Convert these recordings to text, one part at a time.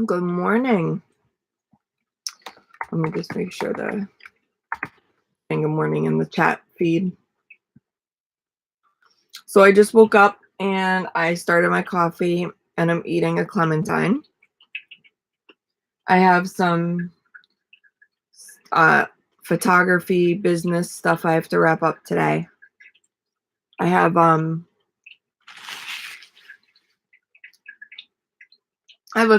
Good morning. Let me just make sure the good morning in the chat feed. So I just woke up and I started my coffee and I'm eating a clementine. I have some photography business stuff I have to wrap up today. I have a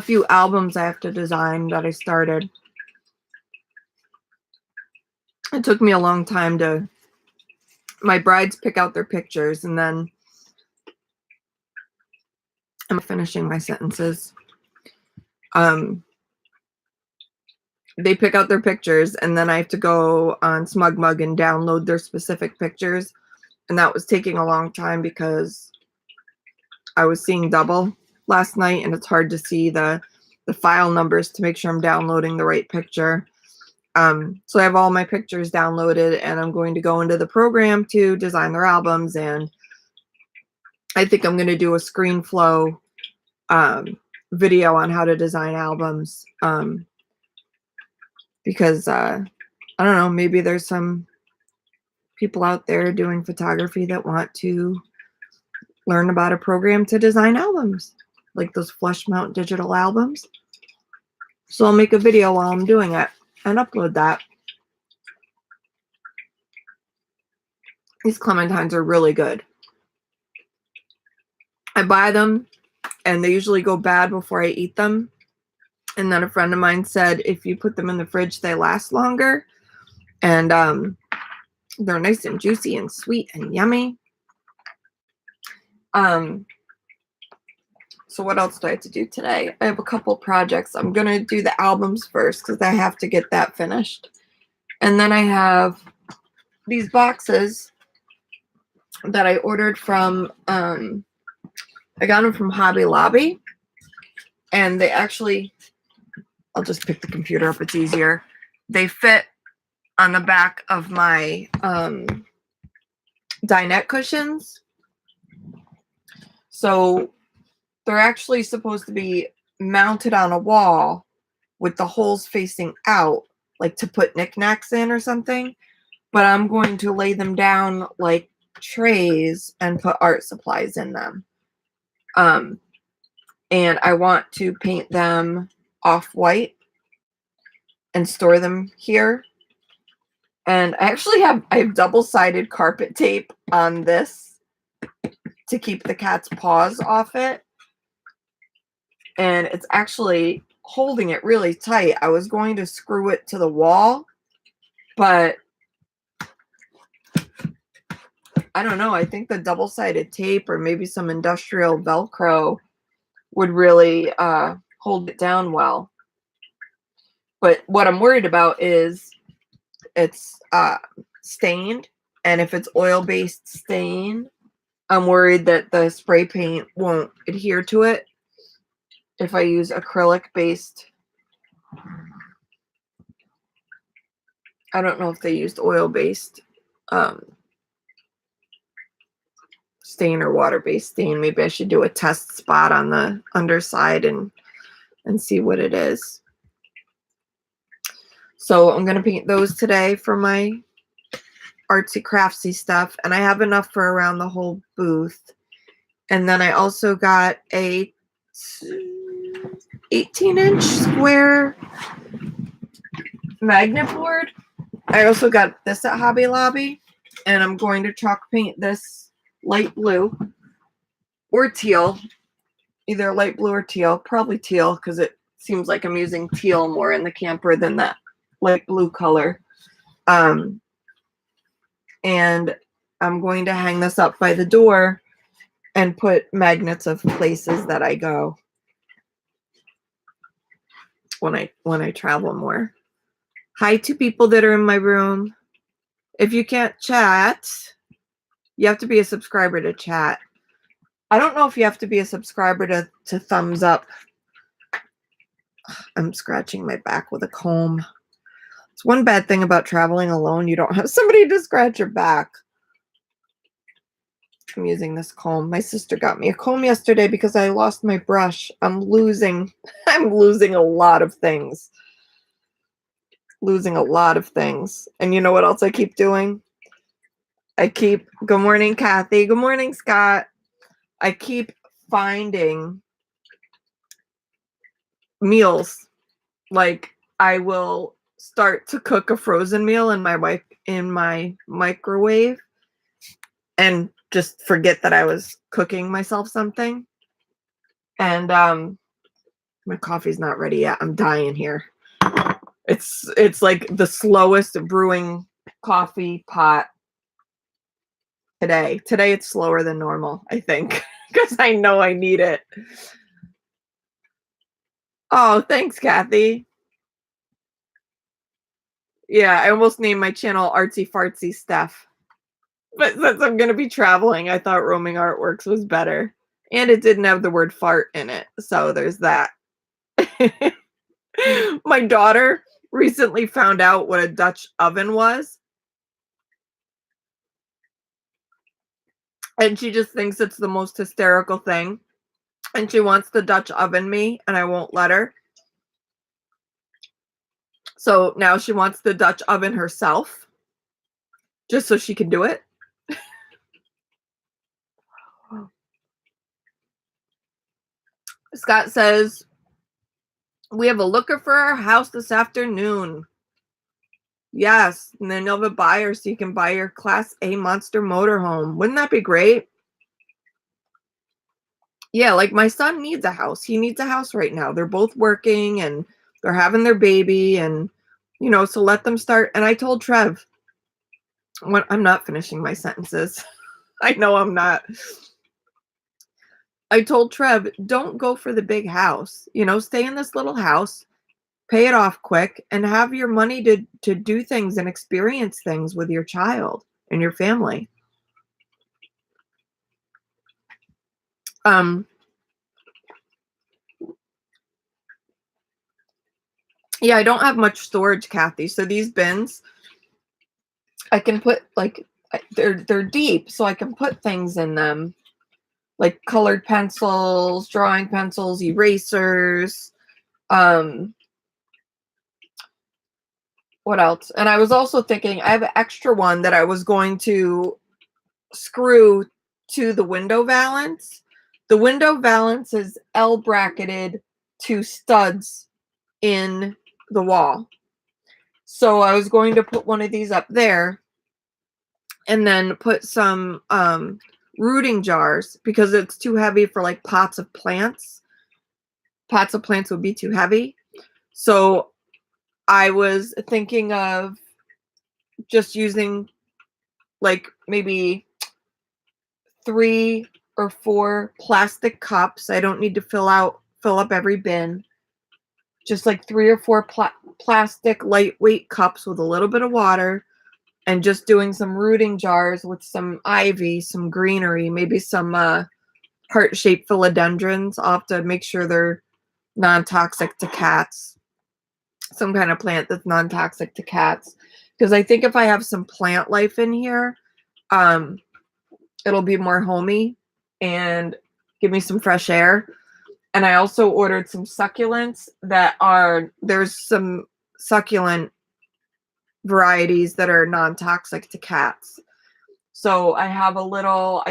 few albums I have to design that I started. It took me a long time to my brides pick out their pictures, and then I'm finishing my sentences. They pick out their pictures, and then I have to go on SmugMug and download their specific pictures, and that was taking a long time because I was seeing double last night, and it's hard to see the file numbers to make sure I'm downloading the right picture. So I have all my pictures downloaded, and I'm going to go into the program to design their albums, and I think I'm going to do a ScreenFlow video on how to design albums, because I don't know, maybe there's some people out there doing photography that want to learn about a program to design albums, like those flush mount digital albums. So I'll make a video while I'm doing it and upload that. These clementines are really good. I buy them and they usually go bad before I eat them. And then a friend of mine said if you put them in the fridge, they last longer. And they're nice and juicy and sweet and yummy. So what else do I have to do today? I have a couple projects. I'm going to do the albums first because I have to get that finished. And then I have these boxes that I ordered from, I got them from Hobby Lobby. And they actually, I'll just pick the computer up, it's easier. They fit on the back of my dinette cushions. So they're actually supposed to be mounted on a wall with the holes facing out, like to put knickknacks in or something. But I'm going to lay them down like trays and put art supplies in them. And I want to paint them off-white and store them here. And I actually have double-sided carpet tape on this to keep the cat's paws off it. And it's actually holding it really tight. I was going to screw it to the wall, but I don't know. I think the double-sided tape or maybe some industrial Velcro would really hold it down well. But what I'm worried about is it's stained. And if it's oil-based stain, I'm worried that the spray paint won't adhere to it. If I use acrylic-based, I don't know if they used oil-based stain or water-based stain. Maybe I should do a test spot on the underside and see what it is. So I'm going to paint those today for my artsy craftsy stuff, and I have enough for around the whole booth. And then I also got a 18-inch square magnet board. I also got this at Hobby Lobby, and I'm going to chalk paint this light blue or teal, either light blue or teal, probably teal because it seems like I'm using teal more in the camper than that light blue color. And I'm going to hang this up by the door and put magnets of places that I go when I travel more. Hi to people that are in my room. If you can't chat, you have to be a subscriber to chat. I don't know if you have to be a subscriber to thumbs up. I'm scratching my back with a comb. It's one bad thing about traveling alone. You don't have somebody to scratch your back. I'm using this comb. My sister got me a comb yesterday because I lost my brush. I'm losing a lot of things. Losing a lot of things. And you know what else I keep doing? Good morning, Kathy. Good morning, Scott. I keep finding meals. Like I will start to cook a frozen meal in my microwave and just forget that I was cooking myself something. And my coffee's not ready yet. I'm dying here. It's like the slowest brewing coffee pot today. Today it's slower than normal, I think, because I know I need it. Oh, thanks, Kathy. Yeah, I almost named my channel Artsy Fartsy Stuff. But since I'm going to be traveling, I thought Roaming Artworks was better. And it didn't have the word fart in it. So there's that. My daughter recently found out what a Dutch oven was. And she just thinks it's the most hysterical thing. And she wants to Dutch oven me, and I won't let her. So now she wants the Dutch oven herself, just so she can do it. Scott says, we have a looker for our house this afternoon. Yes, and then you'll have a buyer so you can buy your Class A monster motorhome. Wouldn't that be great? Yeah, like my son needs a house. He needs a house right now. They're both working and they're having their baby and, so let them start. And I told Trev, I'm not finishing my sentences. I know I'm not. I told Trev, don't go for the big house. Stay in this little house, pay it off quick, and have your money to do things and experience things with your child and your family. Yeah, I don't have much storage, Kathy. So these bins, I can put they're deep, so I can put things in them, like colored pencils, drawing pencils, erasers. What else? And I was also thinking I have an extra one that I was going to screw to the window valance. The window valance is L bracketed to studs in the wall. So I was going to put one of these up there and then put some rooting jars because it's too heavy for like pots of plants. Pots of plants would be too heavy. So I was thinking of just using like maybe 3 or 4 plastic cups. I don't need to fill up every bin. Just like 3 or 4 plastic lightweight cups with a little bit of water, and just doing some rooting jars with some ivy, some greenery, maybe some heart-shaped philodendrons. I'll have to make sure they're non-toxic to cats. Some kind of plant that's non-toxic to cats. Because I think if I have some plant life in here, it'll be more homey and give me some fresh air. And I also ordered some succulents there's some succulent varieties that are non-toxic to cats. So I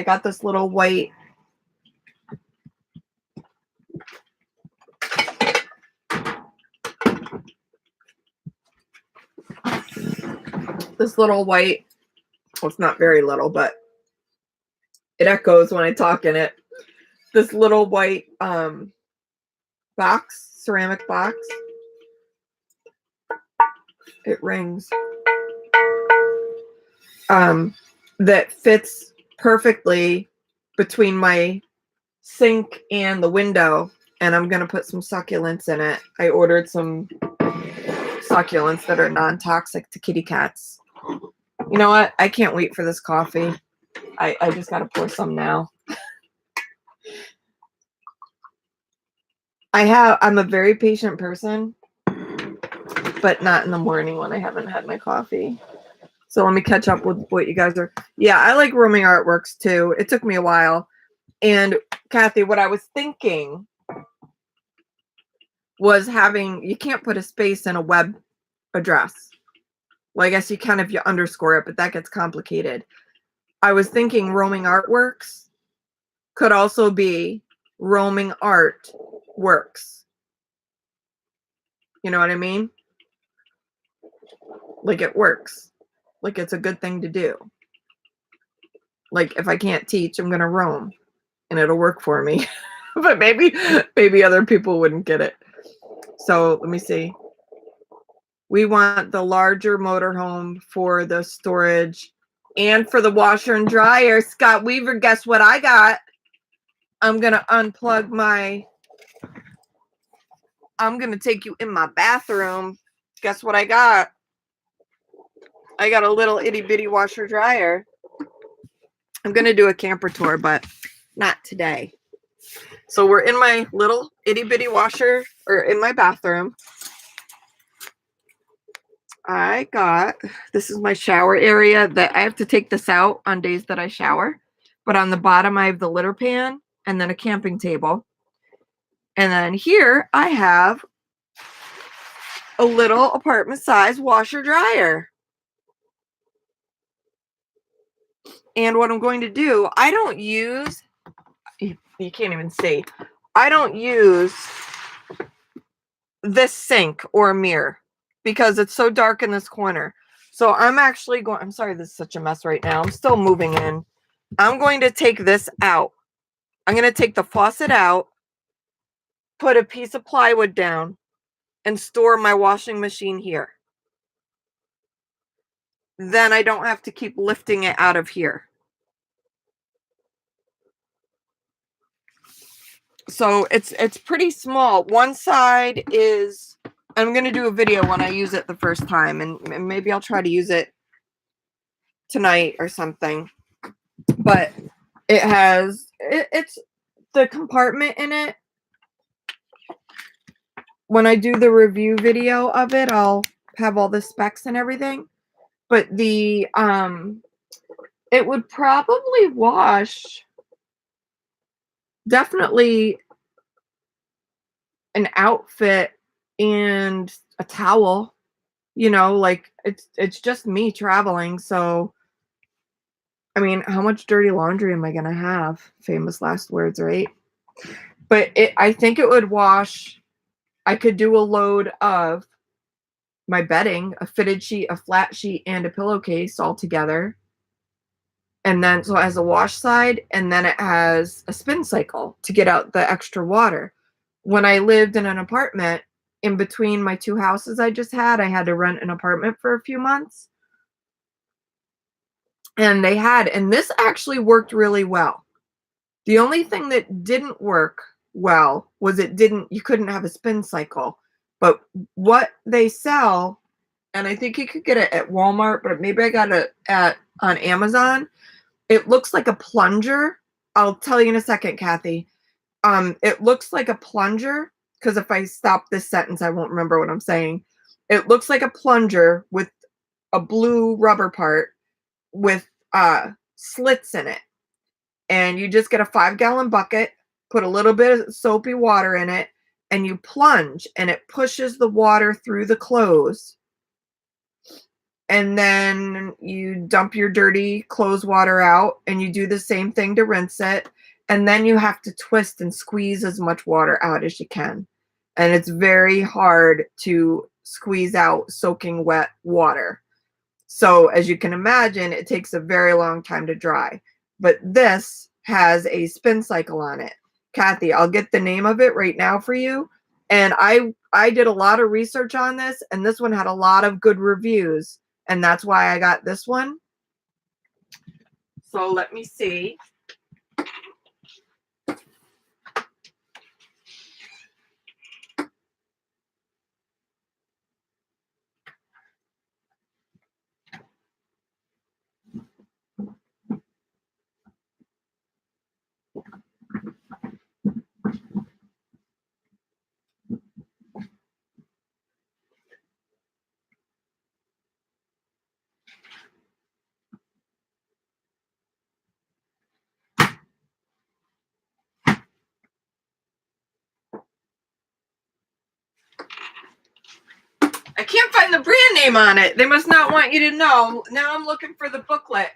got this little white well, it's not very little, but it echoes when I talk in it. This little white ceramic box. It rings. That fits perfectly between my sink and the window, and I'm going to put some succulents in it. I ordered some succulents that are non-toxic to kitty cats. You know what? I can't wait for this coffee. I just got to pour some now. I'm a very patient person, but not in the morning when I haven't had my coffee. So let me catch up with what you guys are. Yeah, I like roaming artworks too. It took me a while. And Kathy, what I was thinking was having, you can't put a space in a web address. Well, I guess you can if you underscore it, but that gets complicated. I was thinking roaming artworks could also be roaming art works. You know what I mean? Like it works. Like it's a good thing to do. Like if I can't teach, I'm going to roam and it'll work for me. But maybe other people wouldn't get it. So let me see. We want the larger motorhome for the storage and for the washer and dryer. Scott Weaver, guess what I got? I'm going to unplug I'm going to take you in my bathroom. Guess what I got? I got a little itty bitty washer dryer. I'm going to do a camper tour, but not today. So we're in my little itty bitty washer, or in my bathroom. This is my shower area that I have to take this out on days that I shower. But on the bottom, I have the litter pan and then a camping table. And then here I have a little apartment size washer dryer. And what I'm going to do, I don't use, you can't even see, I don't use this sink or mirror because it's so dark in this corner. So I'm actually going, I'm sorry, this is such a mess right now. I'm still moving in. I'm going to take this out. I'm going to take the faucet out, put a piece of plywood down, and store my washing machine here. Then I don't have to keep lifting it out of here. So it's pretty small. One side is, I'm going to do a video when I use it the first time, and maybe I'll try to use it tonight or something. But it has, it's the compartment in it. When I do the review video of it, I'll have all the specs and everything. But the, it would probably wash definitely an outfit and a towel, you know, like it's just me traveling. So, I mean, how much dirty laundry am I going to have? Famous last words, right? But I think it would wash. I could do a load of my bedding, a fitted sheet, a flat sheet, and a pillowcase all together. And then, so it has a wash side, and then it has a spin cycle to get out the extra water. When I lived in an apartment, in between my two houses I just had, I had to rent an apartment for a few months. And and this actually worked really well. The only thing that didn't work well was you couldn't have a spin cycle. But what they sell, and I think you could get it at Walmart, but maybe I got it on Amazon. It looks like a plunger. I'll tell you in a second, Kathy. It looks like a plunger, because if I stop this sentence, I won't remember what I'm saying. It looks like a plunger with a blue rubber part with slits in it. And you just get a 5-gallon bucket, put a little bit of soapy water in it, and you plunge, and it pushes the water through the clothes. And then you dump your dirty clothes water out, and you do the same thing to rinse it. And then you have to twist and squeeze as much water out as you can. And it's very hard to squeeze out soaking wet water. So as you can imagine, it takes a very long time to dry. But this has a spin cycle on it. Kathy, I'll get the name of it right now for you. And I did a lot of research on this, and this one had a lot of good reviews. And that's why I got this one. So let me see. I can't find the brand name on it. They must not want you to know. Now I'm looking for the booklet.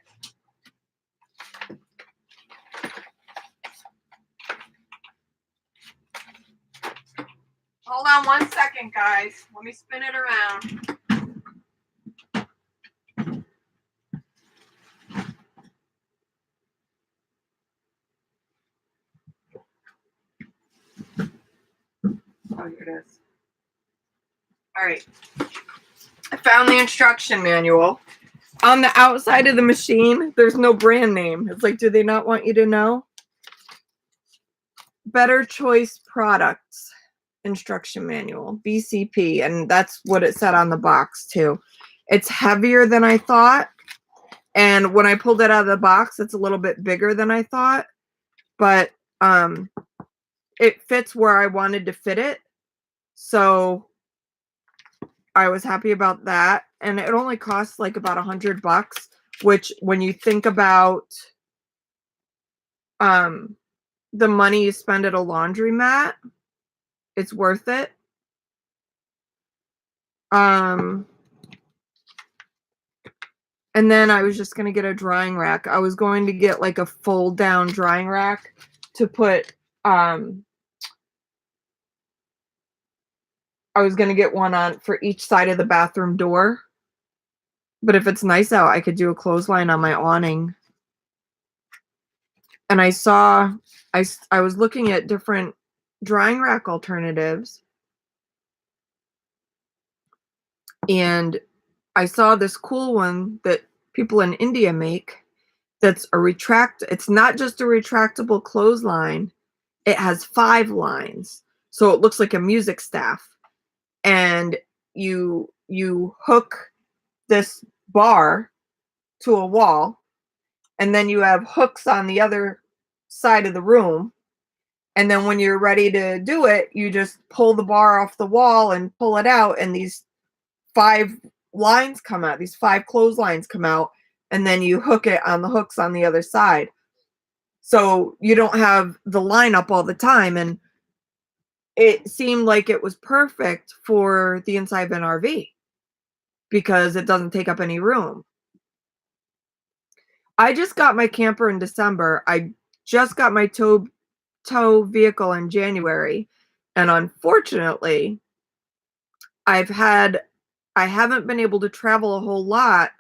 Hold on 1 second, guys. Let me spin it around. Oh, here it is. All right. I found the instruction manual. On the outside of the machine, there's no brand name. It's like, do they not want you to know? Better Choice Products Instruction Manual, BCP, and that's what it said on the box too. It's heavier than I thought, and when I pulled it out of the box, it's a little bit bigger than I thought, but it fits where I wanted to fit it, so I was happy about that. And it only costs like about $100, which when you think about the money you spend at a laundromat, it's worth it. And then I was just going to get a drying rack. I was going to get like a fold down drying rack to put, I was going to get one on for each side of the bathroom door. But if it's nice out, I could do a clothesline on my awning. And I saw, I was looking at different drying rack alternatives. And I saw this cool one that people in India make that's it's not just a retractable clothesline. It has 5 lines. So it looks like a music staff. And you hook this bar to a wall, and then you have hooks on the other side of the room. And then when you're ready to do it, you just pull the bar off the wall and pull it out, and these 5 lines come out, these 5 clotheslines come out, and then you hook it on the hooks on the other side. So you don't have the line up all the time. And it seemed like it was perfect for the inside of an RV because it doesn't take up any room. I just got my camper in December. I just got my tow vehicle in January. And unfortunately, I haven't been able to travel a whole lot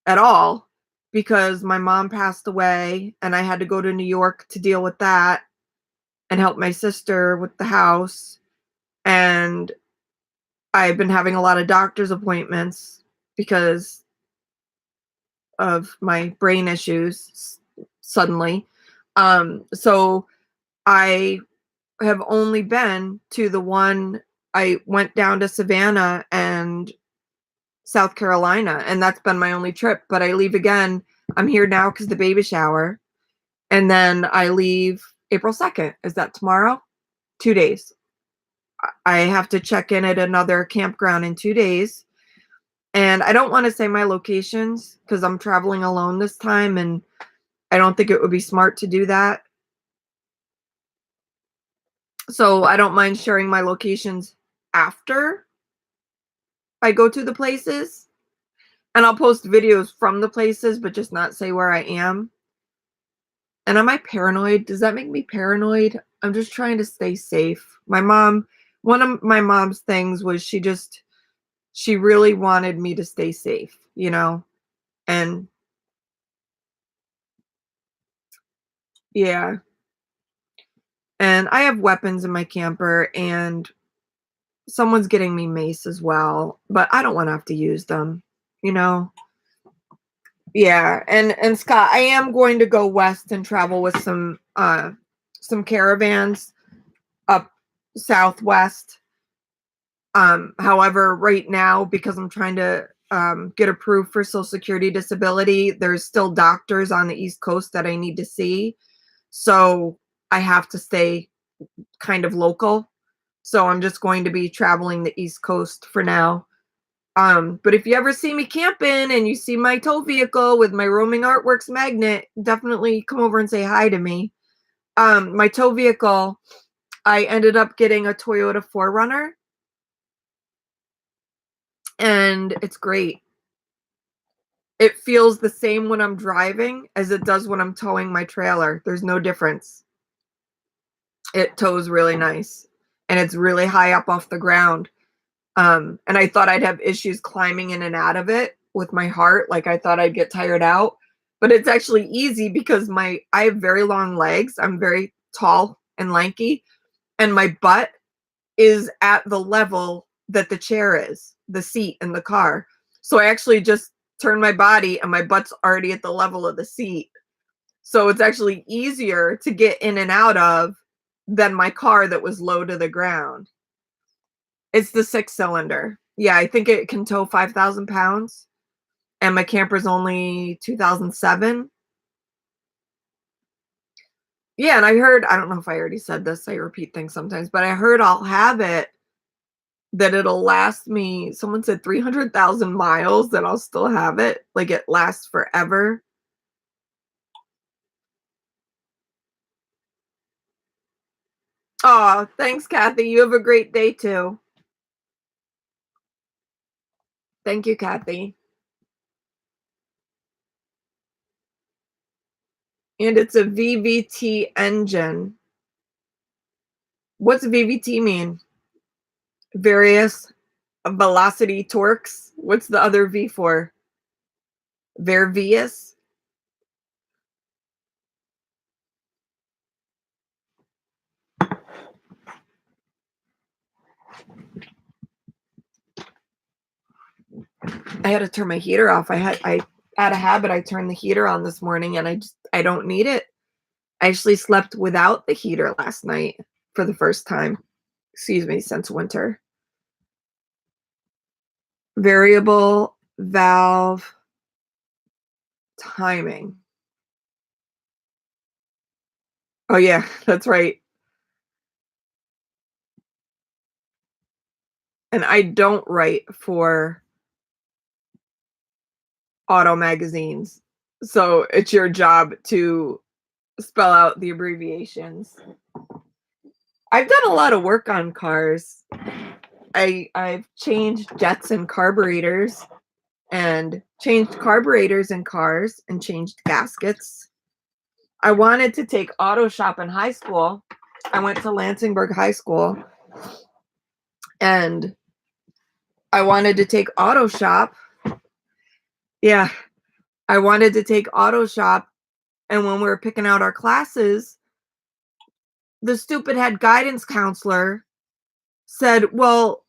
at all because my mom passed away and I had to go to New York to deal with that and help my sister with the house. And I've been having a lot of doctor's appointments because of my brain issues suddenly. So I have only been to the one. I went down to Savannah and South Carolina, and that's been my only trip. But I leave again. I'm here now because the baby shower. And then I leave April 2nd. Is that tomorrow? 2 days. I have to check in at another campground in 2 days. And I don't want to say my locations because I'm traveling alone this time, and I don't think it would be smart to do that. So I don't mind sharing my locations after I go to the places. And I'll post videos from the places, but just not say where I am. And am I paranoid? Does that make me paranoid? I'm just trying to stay safe. One of my mom's things was she really wanted me to stay safe, And yeah. And I have weapons in my camper, and someone's getting me mace as well, but I don't want to have to use them, Yeah, and Scott, I am going to go west and travel with some caravans up southwest. However, right now, because I'm trying to get approved for Social Security disability, there's still doctors on the East Coast that I need to see. So I have to stay kind of local. So I'm just going to be traveling the East Coast for now. But if you ever see me camping and you see my tow vehicle with my Roaming Artworks magnet, definitely come over and say hi to me. My tow vehicle, I ended up getting a Toyota 4Runner. and it's great. It feels the same when I'm driving as it does when I'm towing my trailer. There's no difference. It tows really nice, and it's really high up off the ground. And I thought I'd have issues climbing in and out of it with my heart, like, I thought I'd get tired out, but it's actually easy because my I have very long legs, I'm very tall and lanky, and my butt is at the level that the chair is, the seat in the car. So I actually just turn my body and my butt's already at the level of the seat. So it's actually easier to get in and out of than my car that was low to the ground. It's the 6-cylinder. Yeah, I think it can tow 5,000 pounds, and my camper's only 2007. Yeah, and I heard I don't know if I already said this, I repeat things sometimes, but I heard I'll have it that it'll last me someone said 300,000 miles, that I'll still have it, like, it lasts forever. Aw, thanks, Kathy, you have a great day too. Thank you, Kathy. And it's a VVT engine. What's VVT mean? Various velocity torques? What's the other V for? Various? I had to turn my heater off. I had a habit, I turned the heater on this morning, and I don't need it. I actually slept without the heater last night for the first time, excuse me, since winter. Variable valve timing. Oh, yeah, that's right. And I don't write for auto magazines, so it's your job to spell out the abbreviations. I've done a lot of work on cars. I've changed jets and carburetors, and changed carburetors in cars, and changed gaskets. I wanted to take auto shop in high school. I went to Lansingburg High School, and I wanted to take auto shop. Yeah, I wanted to take auto shop, and when we were picking out our classes, the stupid head guidance counselor said, "Well,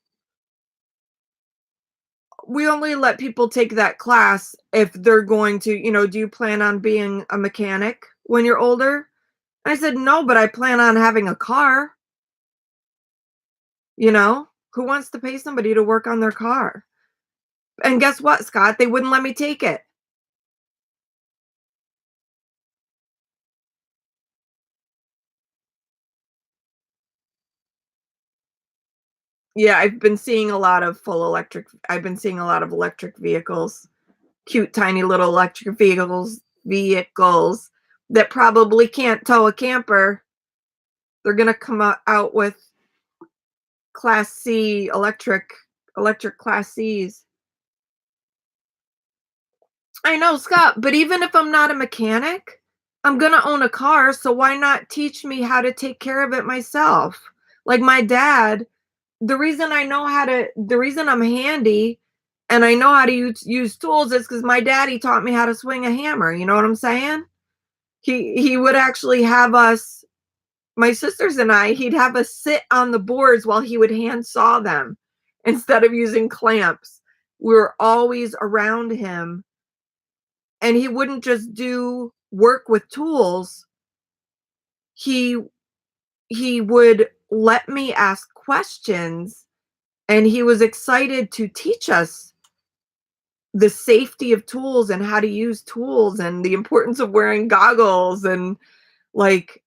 we only let people take that class if they're going to, do you plan on being a mechanic when you're older?" I said, "No, but I plan on having a car." You know? Who wants to pay somebody to work on their car? And guess what, Scott? They wouldn't let me take it. Yeah, I've been seeing a lot of electric vehicles, cute tiny little electric vehicles that probably can't tow a camper. They're gonna come out with Class C electric Class Cs. I know, Scott, but even if I'm not a mechanic, I'm gonna own a car, so why not teach me how to take care of it myself? Like my dad, the reason I'm handy and I know how to use tools is because my daddy taught me how to swing a hammer. You know what I'm saying? He would actually have us, my sisters and he'd have us sit on the boards while he would hand saw them instead of using clamps. We were always around him, and he wouldn't just do work with tools. He he would let me ask questions, and he was excited to teach us the safety of tools and how to use tools and the importance of wearing goggles, and like,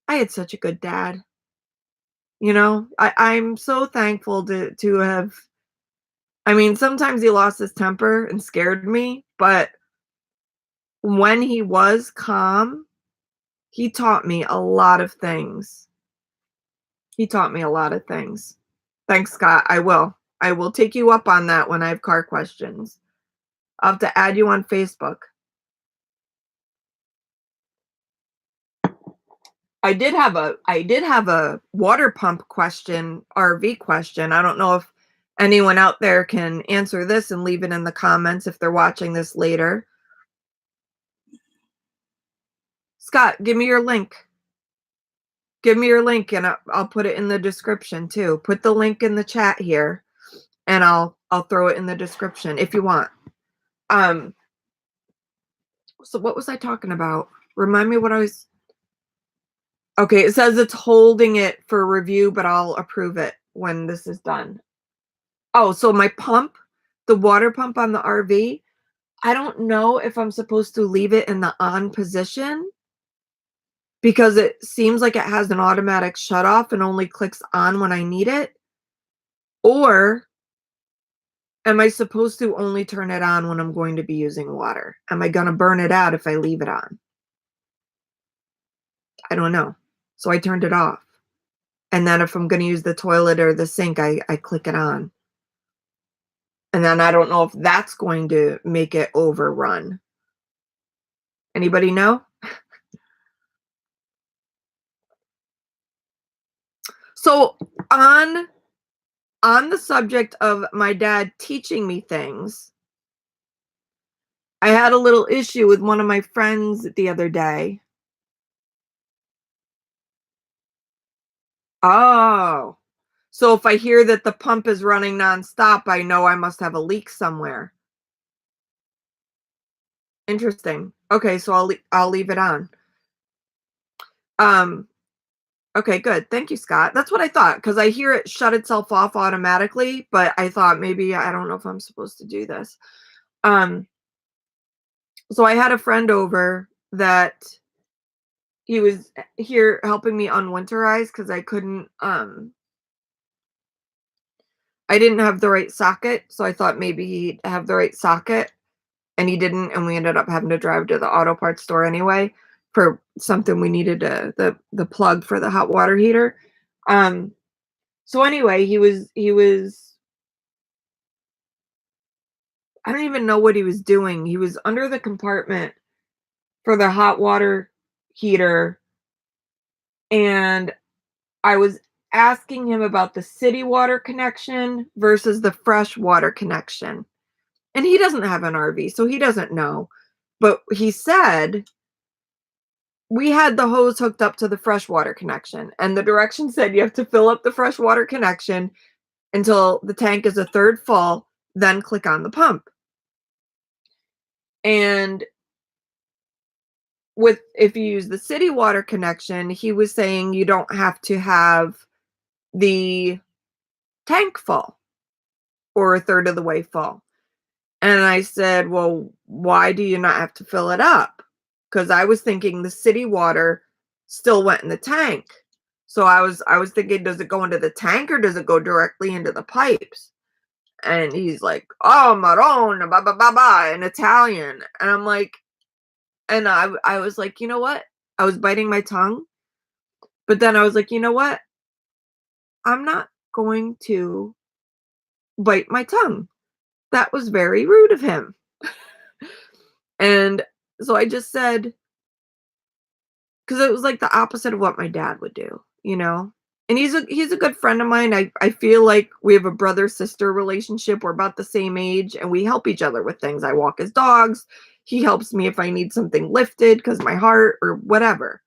I had such a good dad. I'm so thankful to have. I mean, sometimes he lost his temper and scared me, but when he was calm, he taught me a lot of things. He taught me a lot of things. Thanks, Scott. I will. I will take you up on that when I have car questions. I'll have to add you on Facebook. I did have a water pump question, RV question. I don't know if anyone out there can answer this and leave it in the comments if they're watching this later. Scott, give me your link. Give me your link and I'll put it in the description too. Put the link in the chat here and I'll throw it in the description if you want. Um so what was I talking about? Remind me what I was. Okay, it says it's holding it for review, but I'll approve it when this is done. Oh, so my pump, the water pump on the RV, I don't know if I'm supposed to leave it in the on position because it seems like it has an automatic shut off and only clicks on when I need it. Or am I supposed to only turn it on when I'm going to be using water? Am I going to burn it out if I leave it on? I don't know. So I turned it off. And then if I'm going to use the toilet or the sink, I click it on. And then I don't know if that's going to make it overrun. Anybody know? So on the subject of my dad teaching me things, I had a little issue with one of my friends the other day. Oh. So if I hear that the pump is running nonstop, I know I must have a leak somewhere. Interesting. Okay, so I'll leave it on. Um okay, good. Thank you, Scott. That's what I thought because I hear it shut itself off automatically, but I thought maybe I don't know if I'm supposed to do this. Um so I had a friend over that he was here helping me unwinterize because I didn't have the right socket, so I thought maybe he'd have the right socket, and he didn't, and we ended up having to drive to the auto parts store anyway for something we needed the plug for the hot water heater. Um, so anyway, he was I don't even know what he was doing. He was under the compartment for the hot water heater, and I was asking him about the city water connection versus the fresh water connection. And he doesn't have an RV, so he doesn't know. But he said we had the hose hooked up to the freshwater connection, and the directions said you have to fill up the freshwater connection until the tank is a third full, then click on the pump. And with if you use the city water connection, he was saying you don't have to have the tank full or a third of the way full. And I said, "Well, why do you not have to fill it up?" Because I was thinking the city water still went in the tank. So I was thinking, does it go into the tank or does it go directly into the pipes? And he's like, "Oh, Marone, ba ba ba ba," in Italian. And I'm like, and I was like, you know what? I was biting my tongue, but then I was like, you know what? I'm not going to bite my tongue. That was very rude of him. And so I just said, because it was like the opposite of what my dad would do, you know? And he's a good friend of mine. I feel like we have a brother-sister relationship. We're about the same age and we help each other with things. I walk his dogs. He helps me if I need something lifted because my heart or whatever.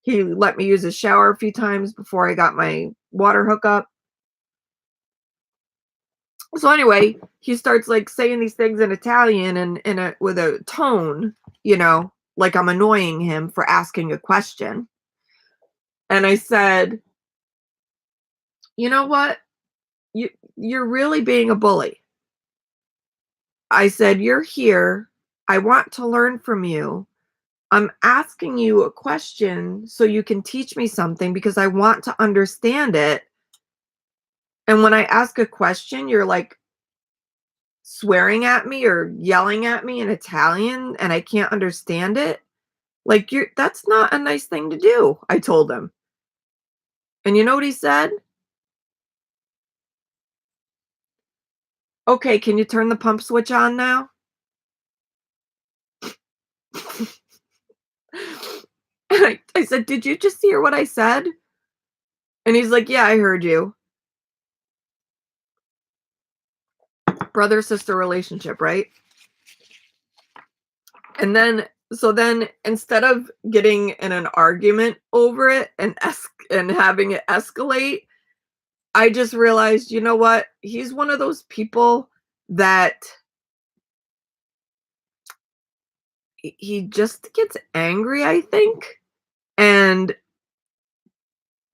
He let me use his shower a few times before I got my water hookup. So anyway, he starts like saying these things in Italian and with a tone, like I'm annoying him for asking a question. And I said, "You know what? You're really being a bully." I said, "You're here. I want to learn from you. I'm asking you a question so you can teach me something because I want to understand it. And when I ask a question, you're like swearing at me or yelling at me in Italian and I can't understand it. Like that's not a nice thing to do," I told him. And you know what he said? Okay, can you turn the pump switch on now? And I said, "Did you just hear what I said?" And he's like, "Yeah, I heard you." Brother-sister relationship, right? And then instead of getting in an argument over it and having it escalate, I just realized, you know what? He's one of those people that he just gets angry, I think, and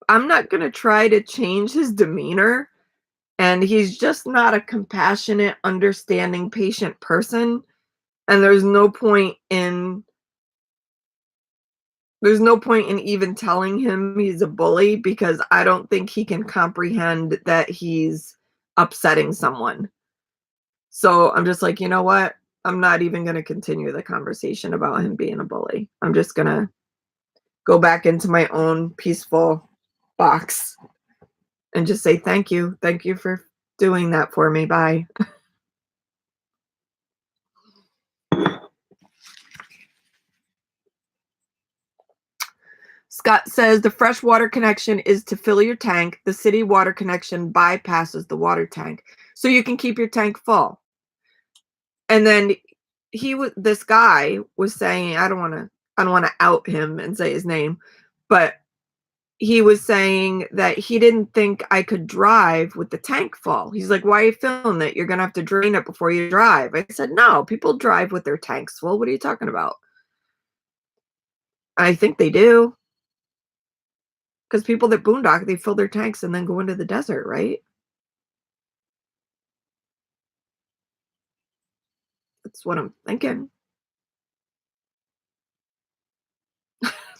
I'm not gonna try to change his demeanor, and he's just not a compassionate, understanding, patient person, and there's no point in even telling him he's a bully because I don't think he can comprehend that he's upsetting someone. So I'm just like, you know what? I'm not even going to continue the conversation about him being a bully. I'm just going to go back into my own peaceful box and just say thank you. Thank you for doing that for me. Bye. Scott says the freshwater connection is to fill your tank. The city water connection bypasses the water tank. So you can keep your tank full. And then this guy was saying, I don't want to out him and say his name, but he was saying that he didn't think I could drive with the tank full. He's like, "Why are you filling it? You're gonna have to drain it before you drive." I said, "No, people drive with their tanks full. What are you talking about?" I think they do, because people that boondock, they fill their tanks and then go into the desert, right? That's what I'm thinking.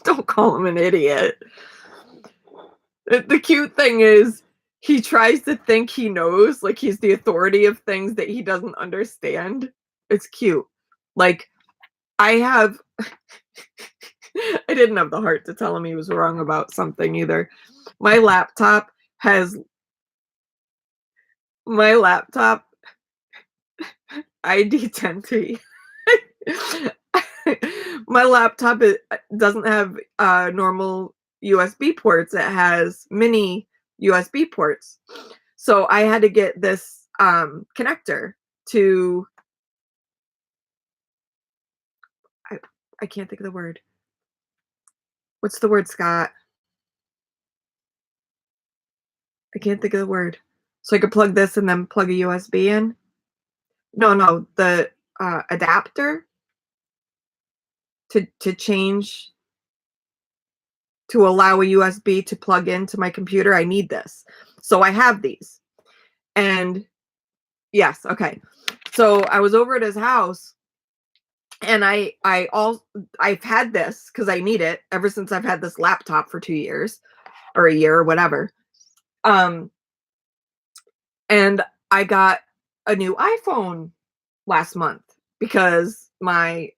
Don't call him an idiot. The cute thing is he tries to think he knows, like he's the authority of things that he doesn't understand. It's cute. Like, I have I didn't have the heart to tell him he was wrong about something either. My laptop has my laptop ID 10T. My laptop doesn't have normal USB ports. It has mini USB ports. So I had to get this connector to I, I can't think of the word. What's the word, Scott? I can't think of the word. So I could plug this and then plug a USB in. No, no, the adapter to change to allow a USB to plug into my computer. I need this. So I have these. And yes, okay. So I was over at his house and I've had this because I need it ever since I've had this laptop for 2 years or a year or whatever. Um and I got a new iPhone last month because my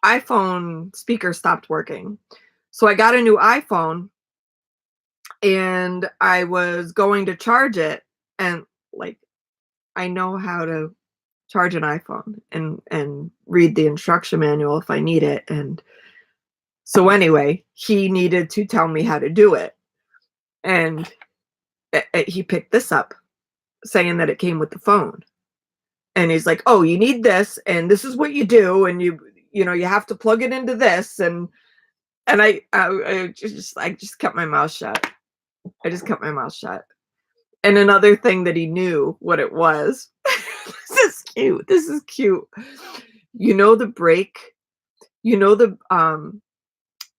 iPhone speaker stopped working. So I got a new iPhone and I was going to charge it and like I know how to charge an iPhone and read the instruction manual if I need it. And so anyway, he needed to tell me how to do it. And he picked this up saying that it came with the phone. And he's like, "Oh, you need this and this is what you do and you have to plug it into this." And I just kept my mouth shut. I just kept my mouth shut. And another thing that he knew what it was. This is cute. This is cute. You know the brake, you know the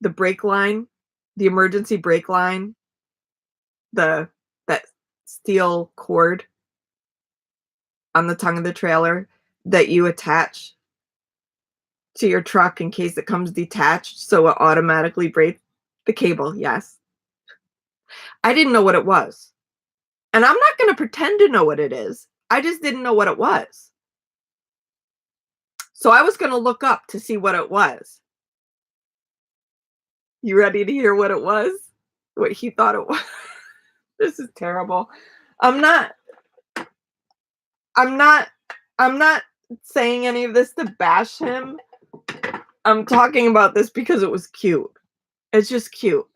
brake line, the emergency brake line, the that steel cord on the tongue of the trailer that you attach to your truck in case it comes detached so it automatically brakes the cable, yes. I didn't know what it was. And I'm not gonna pretend to know what it is. I just didn't know what it was. So I was gonna look up to see what it was. You ready to hear what it was? What he thought it was? This is terrible. I'm not I'm not I'm not saying any of this to bash him. I'm talking about this because it was cute. It's just cute.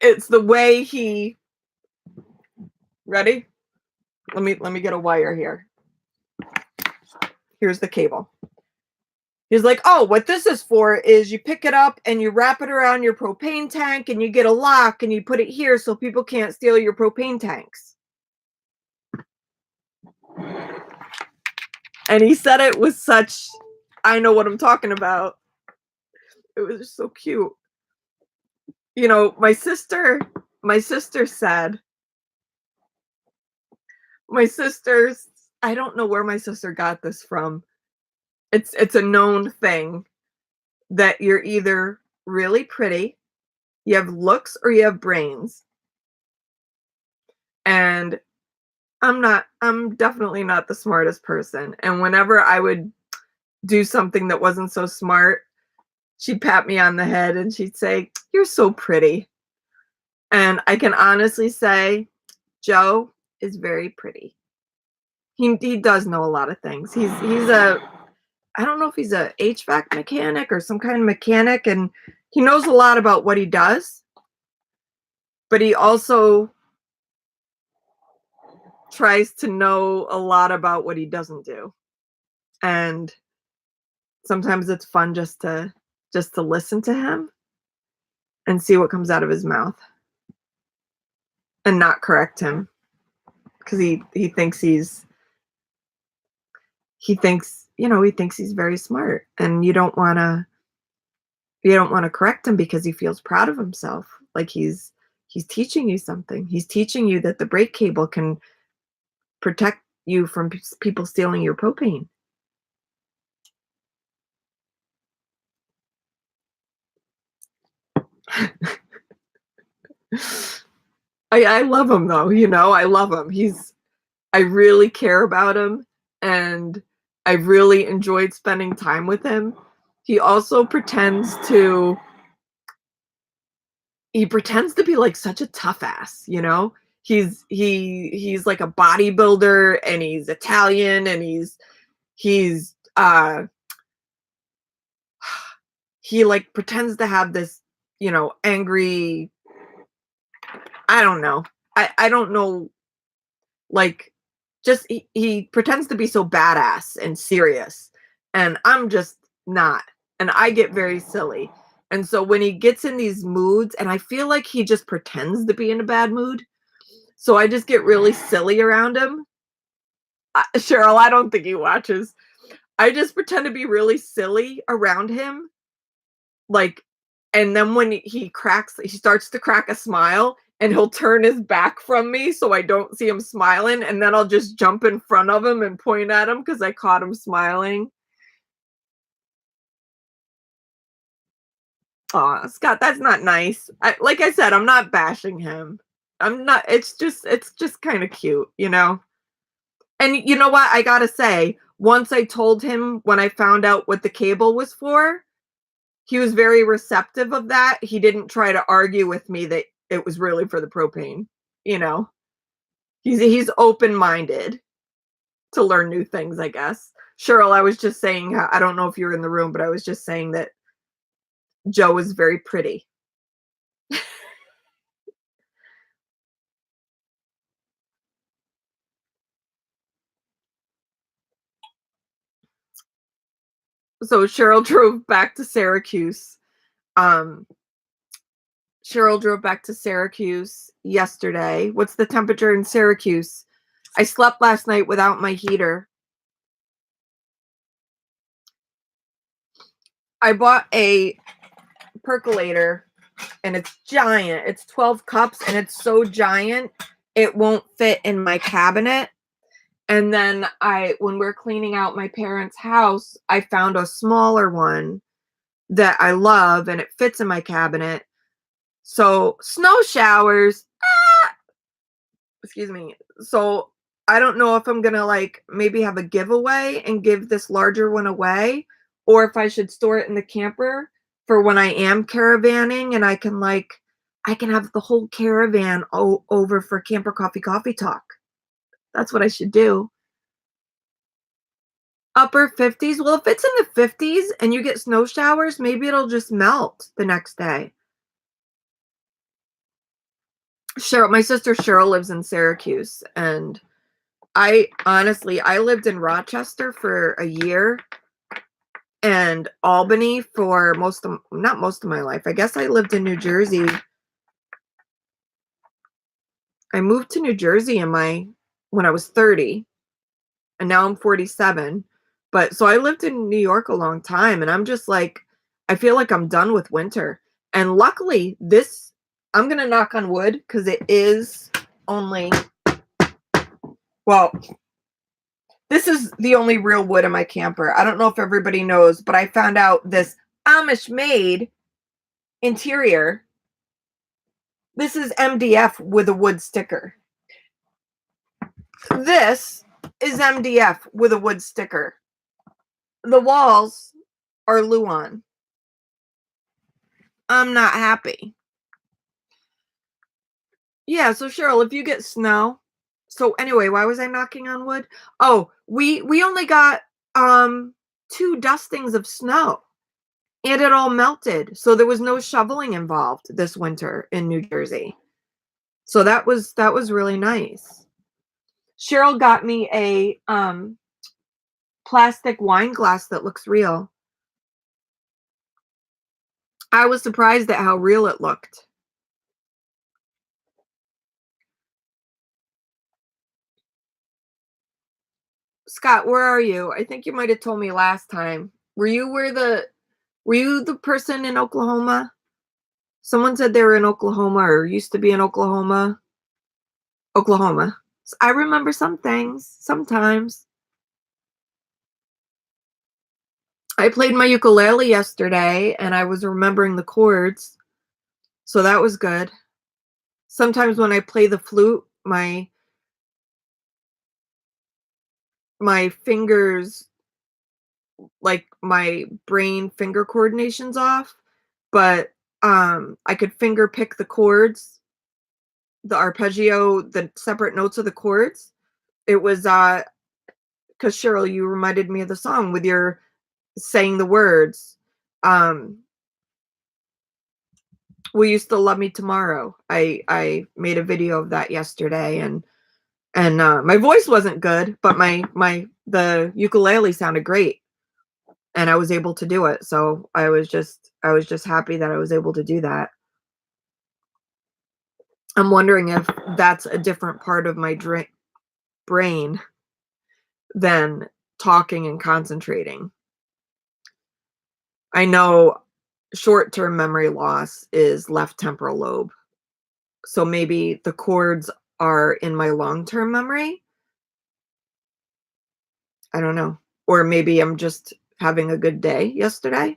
It's the way he ready? Let me get a wire here. Here's the cable. He's like, "Oh, what this is for is you pick it up and you wrap it around your propane tank and you get a lock and you put it here so people can't steal your propane tanks." And he said it with such, I know what I'm talking about. It was just so cute. You know, my sister said, my sister's, I don't know where my sister got this from. It's a known thing that you're either really pretty, you have looks, or you have brains. And I'm definitely not the smartest person. And whenever I would do something that wasn't so smart, she'd pat me on the head and she'd say, "You're so pretty." And I can honestly say Joe is very pretty. He does know a lot of things. He's a, I don't know if he's a HVAC mechanic or some kind of mechanic, and he knows a lot about what he does, but he also tries to know a lot about what he doesn't do. And sometimes it's fun just to listen to him and see what comes out of his mouth and not correct him because he thinks he thinks he's very smart, and you don't want to correct him because he feels proud of himself, like he's teaching you something. He's teaching you that the brake cable can protect you from people stealing your propane. I love him though, I love him. I really care about him, and I really enjoyed spending time with him. He also pretends to be like such a tough ass. He's like a bodybuilder, and he's Italian, and he's he like pretends to have this, angry, I don't know. I don't know, like, just he pretends to be so badass and serious, and I'm just not. And I get very silly. And so when he gets in these moods, and I feel like he just pretends to be in a bad mood, so I just get really silly around him. Cheryl, I don't think he watches. I just pretend to be really silly around him, like, and then when he starts to crack a smile, and he'll turn his back from me so I don't see him smiling, and then I'll just jump in front of him and point at him because I caught him smiling. Aw, Scott, that's not nice. Like I said, I'm not bashing him. I'm not. It's just kind of cute. And you know what? I gotta say, once I told him when I found out what the cable was for, he was very receptive of that. He didn't try to argue with me that it was really for the propane. You know, he's open-minded to learn new things, I guess. Cheryl, I was just saying, I don't know if you were in the room, but I was just saying that Joe is very pretty. So Cheryl drove back to Syracuse. Um, Cheryl drove back to Syracuse yesterday. What's the temperature in Syracuse? I slept last night without my heater. I bought a percolator, and it's giant. It's 12 cups, and it's so giant it won't fit in my cabinet. And then when we're cleaning out my parents' house, I found a smaller one that I love, and it fits in my cabinet. So snow showers, excuse me. So I don't know if I'm gonna like maybe have a giveaway and give this larger one away, or if I should store it in the camper for when I am caravanning and I can, like, I can have the whole caravan over for camper coffee talk. That's what I should do. Upper 50s? Well, if it's in the 50s and you get snow showers, maybe it'll just melt the next day. My sister Cheryl lives in Syracuse, and I lived in Rochester for a year and Albany for not most of my life. I guess I lived in New Jersey. I moved to New Jersey when I was 30, and now I'm 47. But so I lived in New York a long time, and I'm just like, I feel like I'm done with winter. And luckily, I'm gonna knock on wood because it is only, well, this is the only real wood in my camper. I don't know if everybody knows, but I found out this Amish made interior. This is MDF with a wood sticker. This is MDF with a wood sticker. The walls are Luan. I'm not happy. Yeah, so Cheryl, if you get snow. So anyway, why was I knocking on wood? Oh, we only got 2 dustings of snow. And it all melted. So there was no shoveling involved this winter in New Jersey. So that was really nice. Cheryl got me a plastic wine glass that looks real. I was surprised at how real it looked. Scott, where are you? I think you might have told me last time. Were you the person in Oklahoma? Someone said they were in Oklahoma or used to be in Oklahoma. Oklahoma. I remember some things sometimes. I played my ukulele yesterday and I was remembering the chords. So that was good. Sometimes when I play the flute, my fingers, like my brain finger coordination's off, but I could finger pick the chords, the arpeggio, the separate notes of the chords. It was because Cheryl, you reminded me of the song with your saying the words. Will you still love me tomorrow? I made a video of that yesterday, and my voice wasn't good, but the ukulele sounded great, and I was able to do it. So I was just happy that I was able to do that. I'm wondering if that's a different part of my brain than talking and concentrating. I know short-term memory loss is left temporal lobe. So maybe the chords are in my long-term memory. I don't know. Or maybe I'm just having a good day yesterday.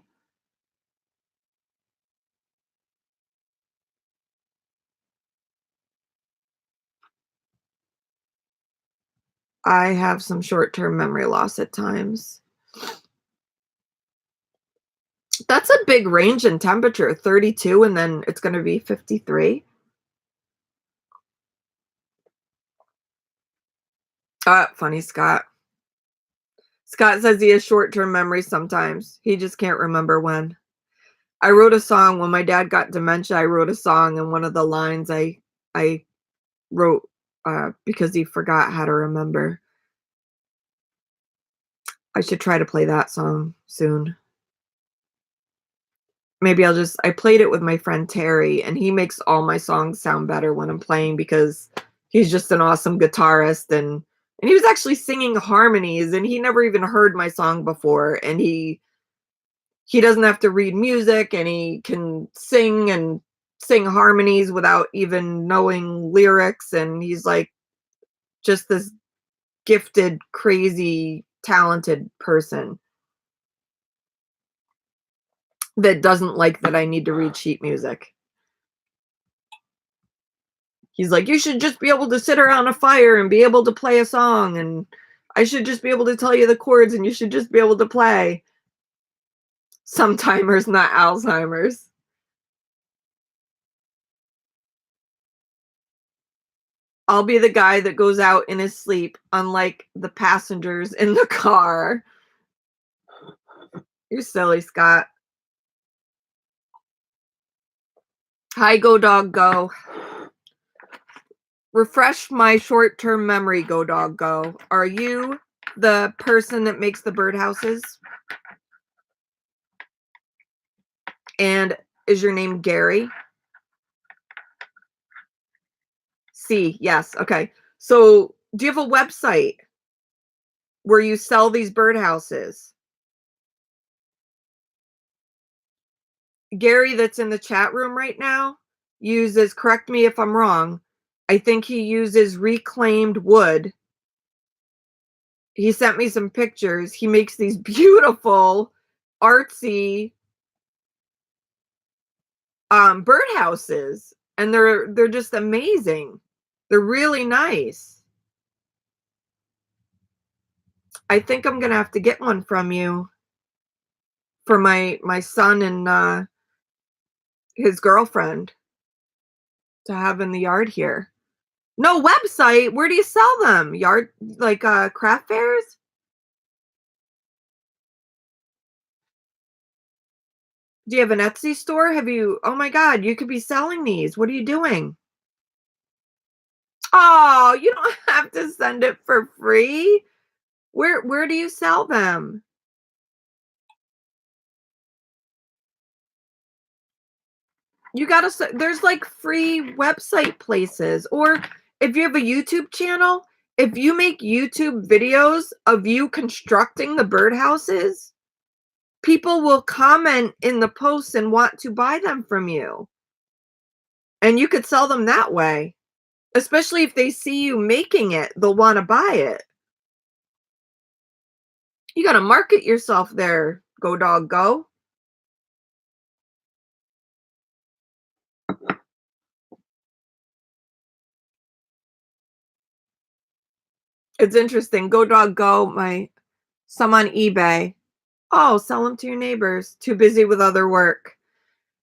I have some short-term memory loss at times. That's a big range in temperature, 32, and then it's going to be 53. Funny, Scott. Scott says he has short-term memory sometimes. He just can't remember when. I wrote a song when my dad got dementia. I wrote a song, and one of the lines I wrote because he forgot how to remember. I should try to play that song soon. Maybe I played it with my friend Terry, and he makes all my songs sound better when I'm playing because he's just an awesome guitarist, and he was actually singing harmonies, and he never even heard my song before, and he doesn't have to read music, and he can sing harmonies without even knowing lyrics, and he's like just this gifted, crazy, talented person that doesn't like that I need to read sheet music. He's like, you should just be able to sit around a fire and be able to play a song, and I should just be able to tell you the chords, and you should just be able to play. Sometimers, not Alzheimer's. I'll be the guy that goes out in his sleep, unlike the passengers in the car. You're silly, Scott. Hi, Go Dog Go. Refresh my short-term memory, Go Dog Go. Are you the person that makes the birdhouses? And is your name Gary? C, yes, okay. So do you have a website where you sell these birdhouses? Gary that's in the chat room right now uses, correct me if I'm wrong, I think he uses reclaimed wood. He sent me some pictures. He makes these beautiful, artsy birdhouses, and they're just amazing. They're really nice. I think I'm gonna have to get one from you for my son and his girlfriend to have in the yard here. No website. Where do you sell them? Yard, like craft fairs? Do you have an Etsy store? Have you? Oh my God, you could be selling these. What are you doing? Oh, you don't have to send it for free. Where do you sell them? You gotta, there's like free website places. Or if you have a YouTube channel, if you make YouTube videos of you constructing the birdhouses, people will comment in the posts and want to buy them from you. And you could sell them that way. Especially if they see you making it, they'll want to buy it. You got to market yourself there, Go Dog Go. It's interesting. Go Dog Go, some on eBay. Oh, sell them to your neighbors. Too busy with other work.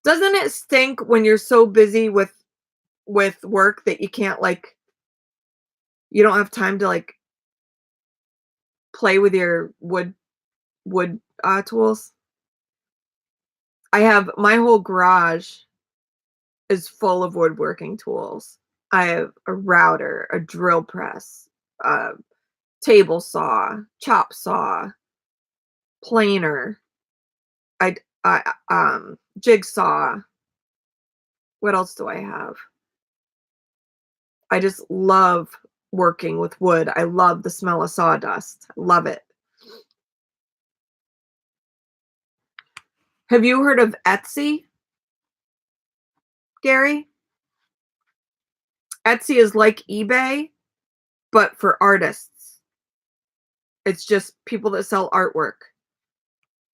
Doesn't it stink when you're so busy with work that you can't, like, you don't have time to like play with your wood tools? I have my whole garage is full of woodworking tools. I have a router, a drill press, a table saw, chop saw, planer, jigsaw. What else do I have? I just love working with wood. I love the smell of sawdust. I love it. Have you heard of Etsy, Gary? Etsy is like eBay, but for artists. It's just people that sell artwork.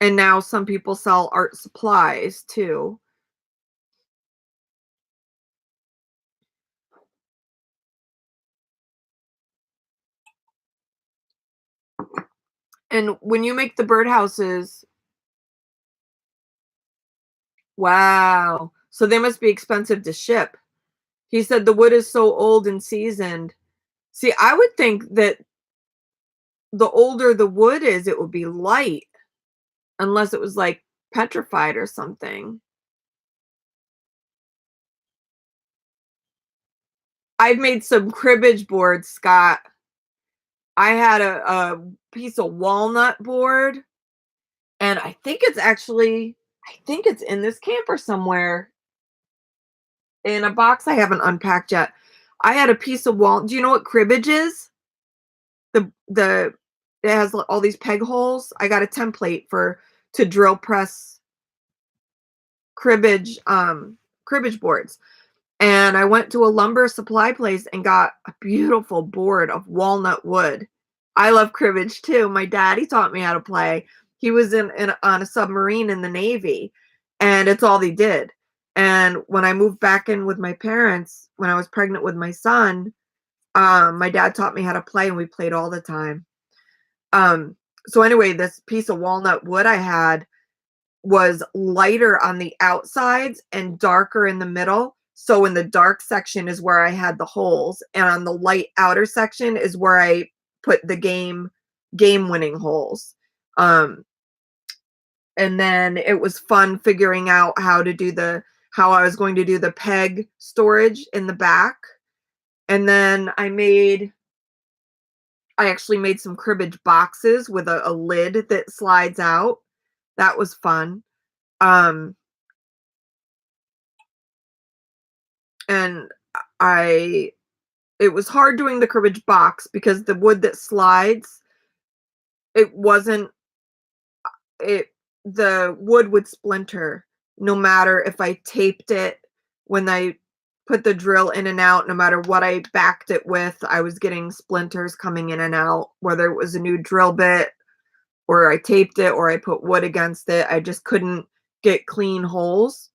And now some people sell art supplies too. And when you make the birdhouses, wow. So they must be expensive to ship. He said the wood is so old and seasoned. See, I would think that the older the wood is, it would be light, unless it was like petrified or something. I've made some cribbage boards, Scott. I had a piece of walnut board, and I think it's in this camper somewhere in a box I haven't unpacked yet. I had a piece of walnut. Do you know what cribbage is? The it has all these peg holes. I got a template for to drill press cribbage boards. And I went to a lumber supply place and got a beautiful board of walnut wood. I love cribbage too. My daddy taught me how to play. He was on a submarine in the Navy, and it's all he did. And when I moved back in with my parents, when I was pregnant with my son, my dad taught me how to play, and we played all the time. So anyway, this piece of walnut wood I had was lighter on the outsides and darker in the middle. So in the dark section is where I had the holes, and on the light outer section is where I put the game winning holes. Um, and then it was fun figuring out how I was going to do the peg storage in the back. And then I actually made some cribbage boxes with a lid that slides out. That was fun. Um, and I it was hard doing the cribbage box because the wood that slides, it wasn't it the wood would splinter no matter if I taped it when I put the drill in and out, no matter what I backed it with, I was getting splinters coming in and out, whether it was a new drill bit or I taped it or I put wood against it. I just couldn't get clean holes.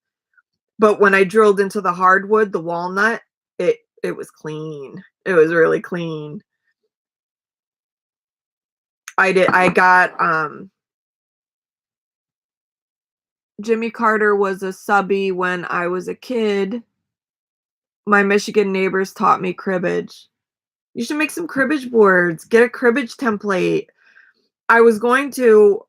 But when I drilled into the hardwood, the walnut, it was clean. It was really clean. I got Jimmy Carter was a subby when I was a kid. My Michigan neighbors taught me cribbage. You should make some cribbage boards. Get a cribbage template. I was going to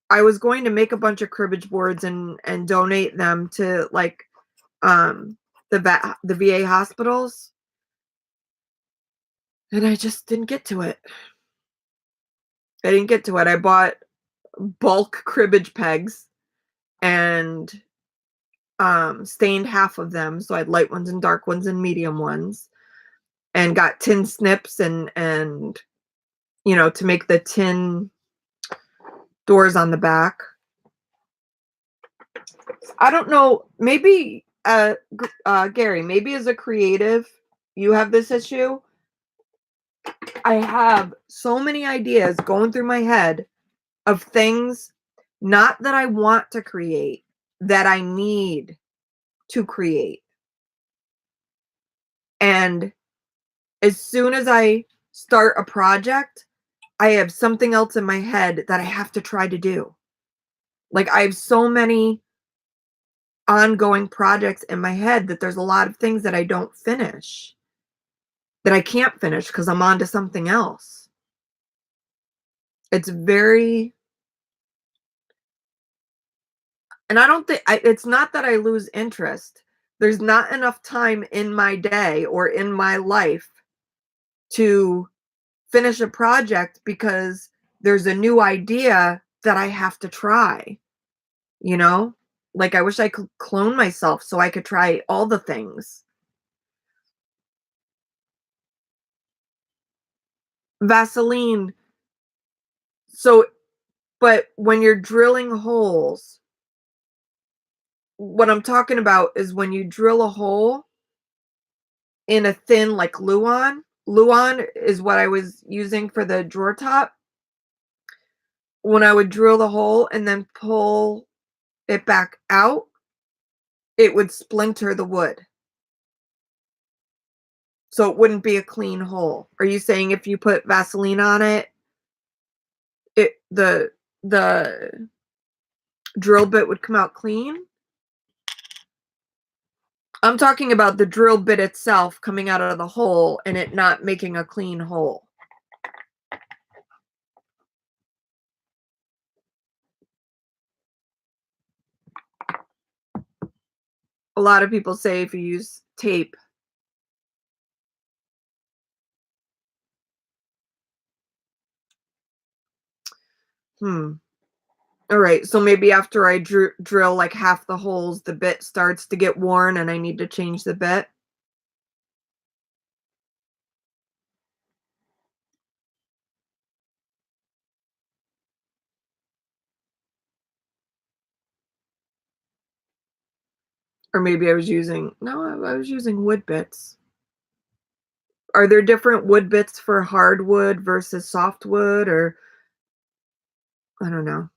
I was going to make a bunch of cribbage boards and donate them to like um the VA hospitals, and I just didn't get to it. I didn't get to it. I bought bulk cribbage pegs and stained half of them, so I had light ones and dark ones and medium ones, and got tin snips and to make the tin doors on the back. I don't know, maybe Gary, maybe as a creative you have this issue. I have so many ideas going through my head of things not that I want to create, that I need to create. And as soon as I start a project, I have something else in my head that I have to try to do. Like, I have so many ongoing projects in my head that there's a lot of things that I don't finish, that I can't finish because I'm on to something else. It's very, and I don't think it's not that I lose interest. There's not enough time in my day or in my life to finish a project because there's a new idea that I have to try, you know? Like, I wish I could clone myself so I could try all the things. Vaseline. So, but when you're drilling holes, what I'm talking about is when you drill a hole in a thin, like Luan. Luan is what I was using for the drawer top. When I would drill the hole and then pull it back out, it would splinter the wood. So it wouldn't be a clean hole. Are you saying if you put Vaseline on it, the drill bit would come out clean? I'm talking about the drill bit itself coming out of the hole and it not making a clean hole. A lot of people say if you use tape. Hmm. All right. So maybe after I drill like half the holes, the bit starts to get worn and I need to change the bit. Or maybe I was using, no, I was using wood bits. Are there different wood bits for hardwood versus softwood, or I don't know.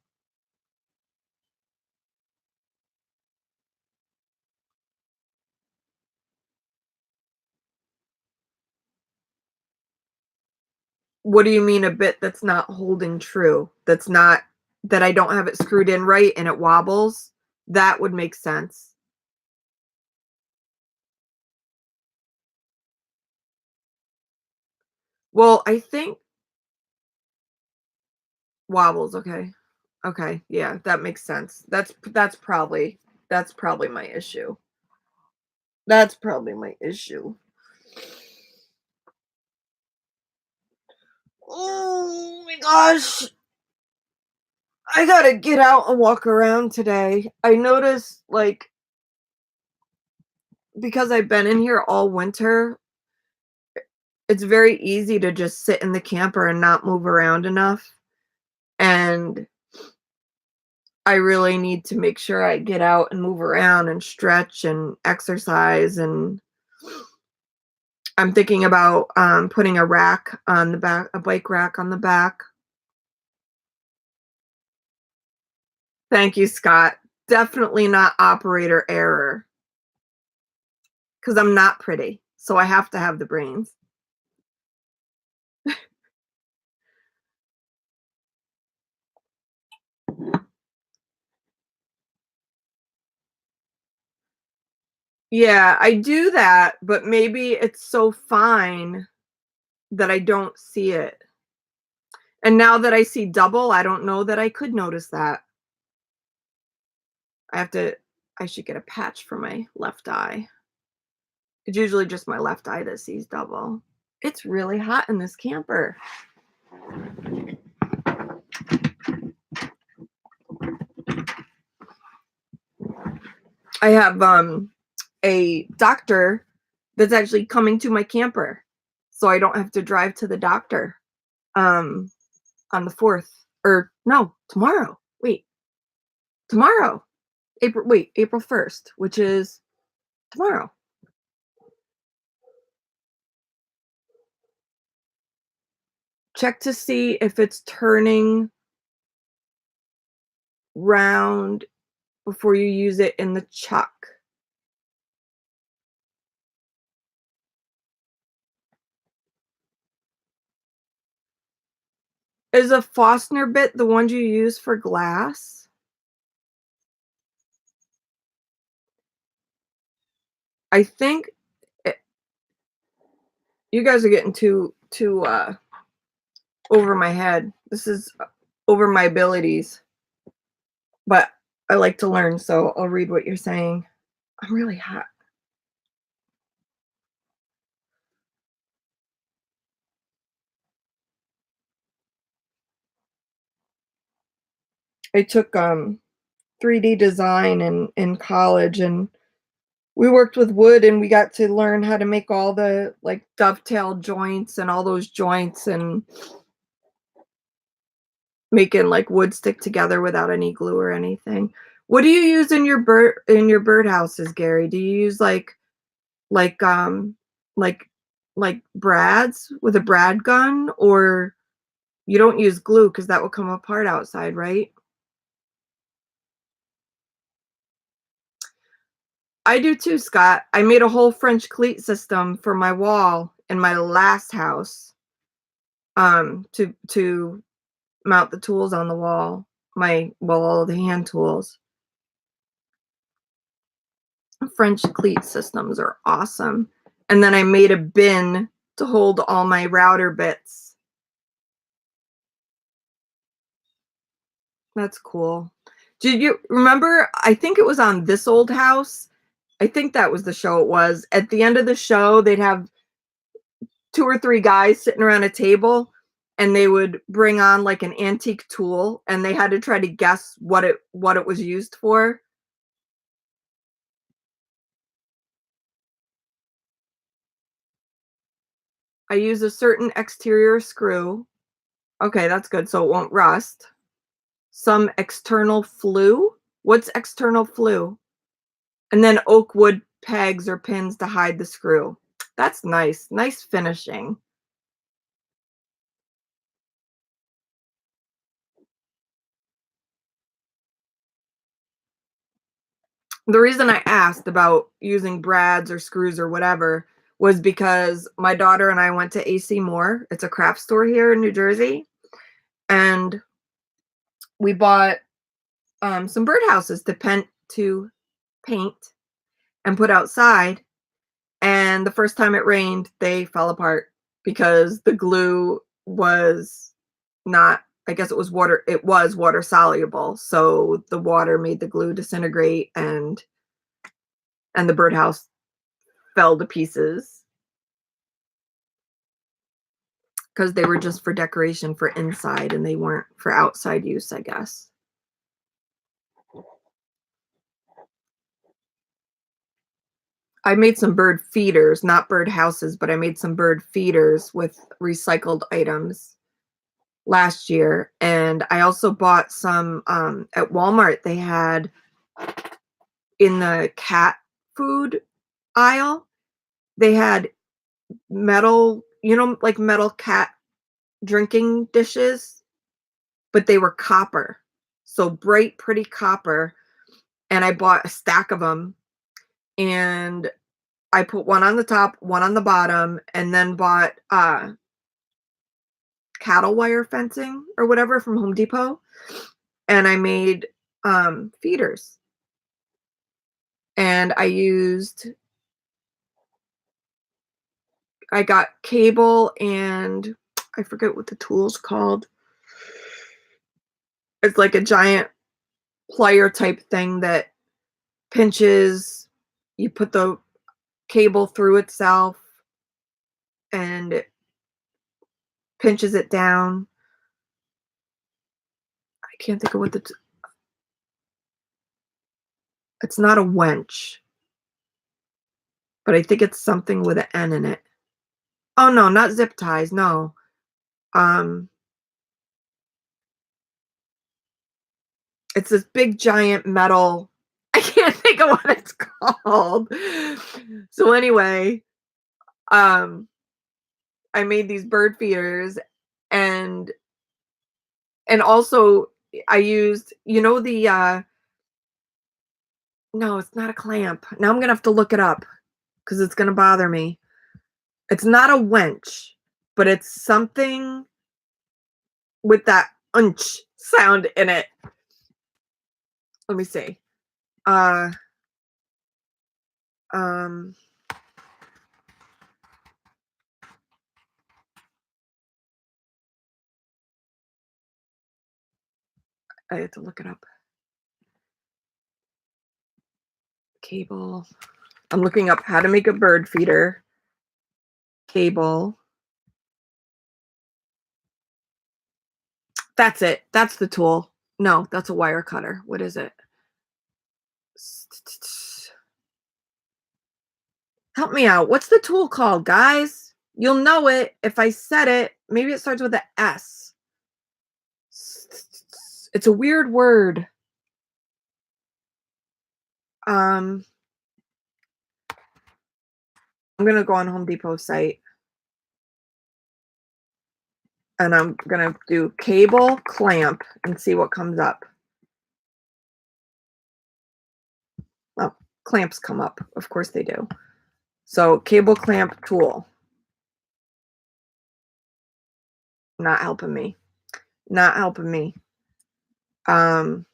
What do you mean a bit that's not holding true? That's not, that I don't have it screwed in right and it wobbles? That would make sense. Well, I think wobbles, okay. Okay, yeah, that makes sense. That's probably my issue. That's probably my issue. Oh my gosh. I gotta get out and walk around today. I noticed, like, because I've been in here all winter, it's very easy to just sit in the camper and not move around enough. And I really need to make sure I get out and move around and stretch and exercise. And I'm thinking about putting a rack on the back, a bike rack on the back. Thank you, Scott. Definitely not operator error because I'm not pretty. So I have to have the brains. Yeah, I do that, but maybe it's so fine that I don't see it. And now that I see double, I don't know that I could notice that. I have to I should get a patch for my left eye. It's usually just my left eye that sees double. It's really hot in this camper. I have a doctor that's actually coming to my camper. So I don't have to drive to the doctor um on the 4th, or no, tomorrow. Wait, tomorrow. April 1st, which is tomorrow. Check to see if it's turning round before you use it in the chuck. Is a Fostner bit the one you use for glass? I think it, you guys are getting too over my head. This is over my abilities, but I like to learn, so I'll read what you're saying. I'm really hot. I took 3D design in college, and we worked with wood, and we got to learn how to make all the like dovetail joints and all those joints, and making like wood stick together without any glue or anything. What do you use in your birdhouses, Gary? Do you use like like like brads with a brad gun, or you don't use glue because that will come apart outside, right? I do too, Scott. I made a whole French cleat system for my wall in my last house, to mount the tools on the wall, all the hand tools. French cleat systems are awesome. And then I made a bin to hold all my router bits. That's cool. Did you remember? I think it was on This Old House. I think that was the show it was. At the end of the show, they'd have two or three guys sitting around a table, and they would bring on like an antique tool, and they had to try to guess what it was used for. I use a certain exterior screw. Okay, that's good. So it won't rust. Some external flue. What's external flue? And then oak wood pegs or pins to hide the screw. That's nice. Nice finishing. The reason I asked about using brads or screws or whatever was because my daughter and I went to AC Moore. It's a craft store here in New Jersey. And we bought some birdhouses to paint and put outside. And the first time it rained, they fell apart. because the glue was not, I guess it was water soluble, so the water made the glue disintegrate and the birdhouse fell to pieces because they were just for decoration for inside and they weren't for outside use, I guess. I made some bird feeders, not bird houses, but I made some bird feeders with recycled items last year. And I also bought some at Walmart. They had in the cat food aisle, they had metal, like metal cat drinking dishes, but they were copper. So bright, pretty copper. And I bought a stack of them and I put one on the top, one on the bottom, and then bought cattle wire fencing or whatever from Home Depot. And I made feeders. And I got cable and I forget what the tool's called. It's like a giant plier type thing that pinches. You put the cable through itself and it pinches it down. I can't think of what it's not a wench, but I think it's something with an N in it. Oh no, not zip ties. No. Um, it's this big giant metal. I can't think of what it's called. So anyway, um, I made these bird feeders and also I used, the no, it's not a clamp. Now I'm gonna have to look it up because it's gonna bother me. It's not a wench, but it's something with that unch sound in it. Let me see. Uh um I have to look it up. Cable. I'm looking up how to make a bird feeder. Cable. That's it. That's the tool. No, that's a wire cutter. What is it? Help me out. What's the tool called, guys? You'll know it if I said it. Maybe it starts with an S. It's a weird word. I'm gonna go on Home Depot site and I'm gonna do cable clamp and see what comes up. Well, clamps come up. Of course they do. So cable clamp tool. Not helping me. Not helping me. I'm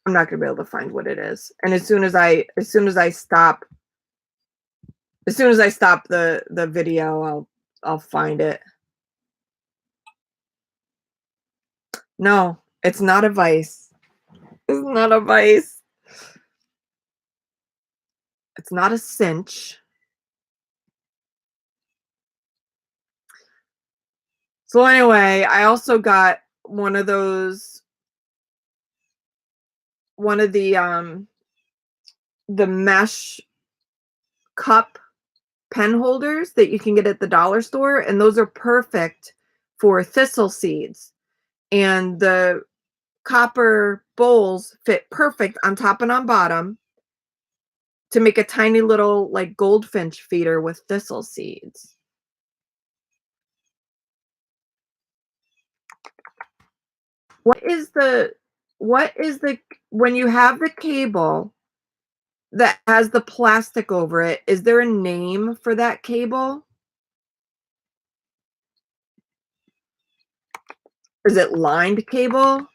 not gonna be able to find what it is. And as soon as I stop the video, I'll find it. No, it's not a vice. It's not a vice. It's not a cinch. So anyway, I also got one of the mesh cup pen holders that you can get at the dollar store, and those are perfect for thistle seeds. And the copper bowls fit perfect on top and on bottom to make a tiny little like goldfinch feeder with thistle seeds. What is the when you have the cable that has the plastic over it, is there a name for that cable? Is it lined cable?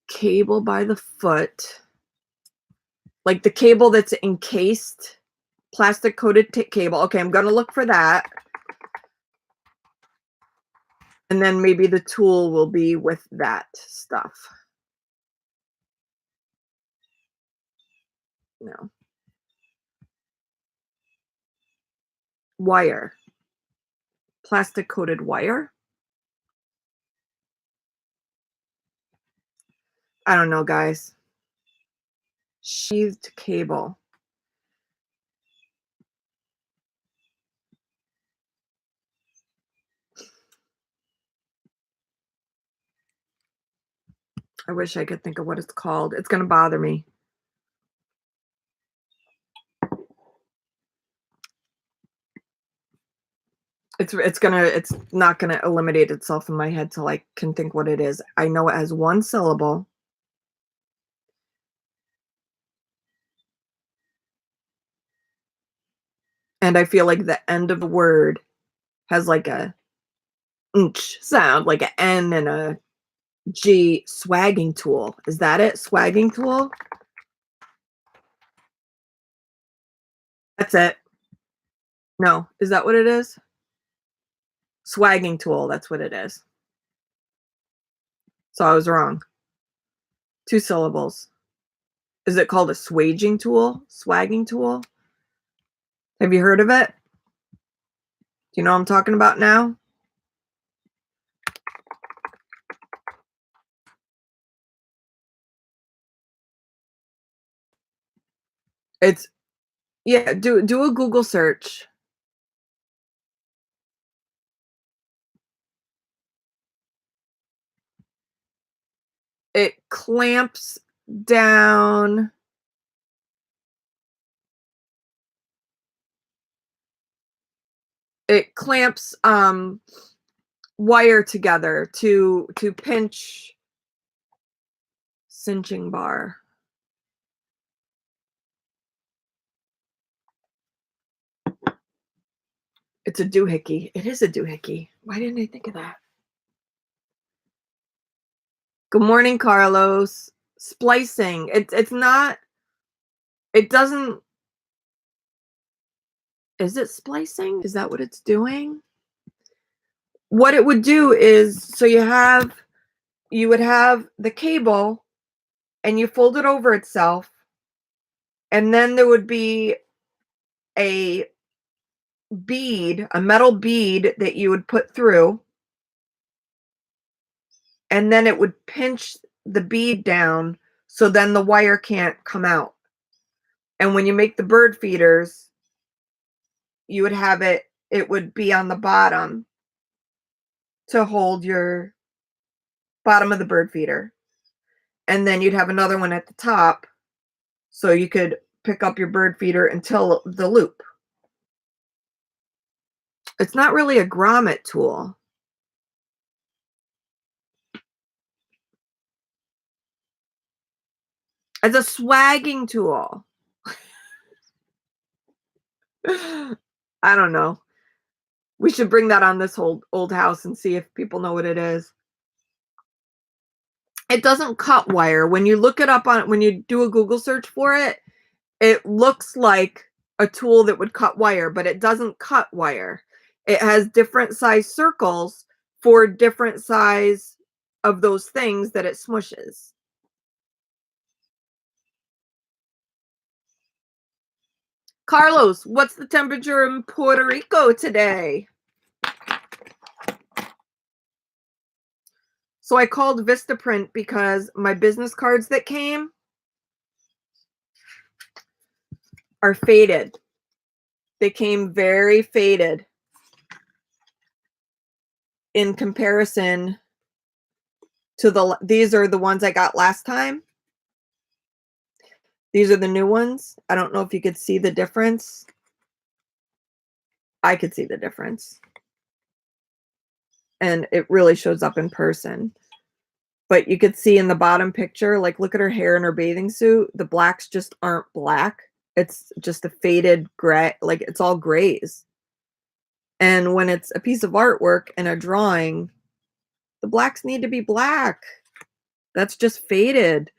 Cable by the foot. Like the cable that's encased, plastic coated cable. Okay, I'm gonna look for that. And then maybe the tool will be with that stuff. No. Wire. Plastic coated wire. I don't know, guys. Sheathed cable. I wish I could think of what it's called. It's going to bother me. It's not gonna eliminate itself in my head till I can think what it is. I know it has one syllable. And I feel like the end of the word has like a sound, like an N and a G. Swagging tool. Is that it? Swagging tool? That's it. No. Is that what it is? Swagging tool. That's what it is. So I was wrong. 2 syllables. Is it called a swaging tool? Swagging tool? Have you heard of it? Do you know what I'm talking about now? It's yeah, do a Google search. It clamps down wire together to pinch. Cinching bar. It's a doohickey. It is a doohickey. Why didn't I think of that? Good morning, Carlos. Splicing. It's not. It doesn't. Is it splicing? Is that what it's doing? What it would do is, so you would have the cable and you fold it over itself, and then there would be a bead, a metal bead that you would put through, and then it would pinch the bead down so then the wire can't come out. And when you make the bird feeders, you would have it would be on the bottom to hold your bottom of the bird feeder. And then you'd have another one at the top so you could pick up your bird feeder until the loop. It's not really a grommet tool. It's a swagging tool. I don't know. We should bring that on this old house and see if people know what it is. It doesn't cut wire. When you look it up when you do a Google search for it, it looks like a tool that would cut wire, but it doesn't cut wire. It has different size circles for different size of those things that it smushes. Carlos, what's the temperature in Puerto Rico today? So I called Vistaprint because my business cards that came are faded. They came very faded in comparison to these are the ones I got last time. These are the new ones. I don't know if you could see the difference. I could see the difference. And it really shows up in person. But you could see in the bottom picture, like look at her hair in her bathing suit. The blacks just aren't black. It's just a faded gray, like it's all grays. And when it's a piece of artwork and a drawing, the blacks need to be black. That's just faded.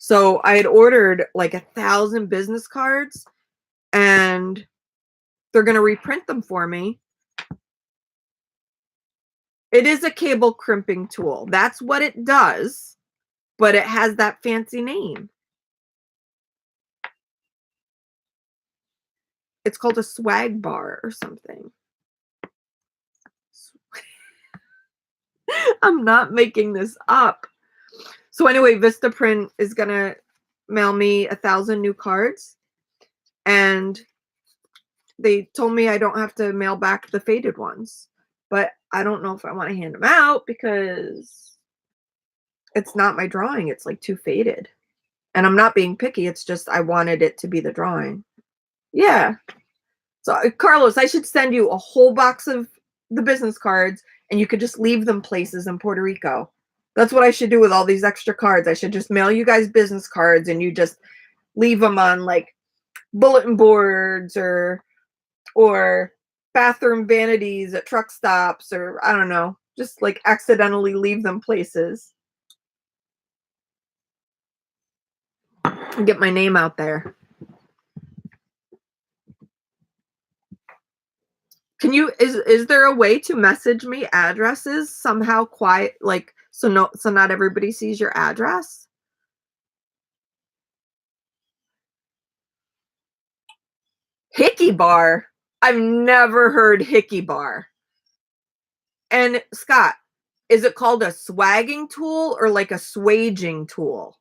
So I had ordered like 1,000 business cards, and they're going to reprint them for me. It is a cable crimping tool. That's what it does, but it has that fancy name. It's called a swag bar or something. I'm not making this up. So anyway, Vistaprint is gonna mail me 1,000 new cards, and they told me I don't have to mail back the faded ones, but I don't know if I want to hand them out because it's not my drawing. It's like too faded, and I'm not being picky. It's just I wanted it to be the drawing. Yeah. So Carlos, I should send you a whole box of the business cards, and you could just leave them places in Puerto Rico. That's what I should do with all these extra cards. I should just mail you guys business cards, and you just leave them on like bulletin boards or bathroom vanities at truck stops, or I don't know, just like accidentally leave them places and get my name out there. Can you is there a way to message me addresses somehow quiet, like so not everybody sees your address? Hickey bar. I've never heard hickey bar. And Scott, is it called a swagging tool or like a swaging tool?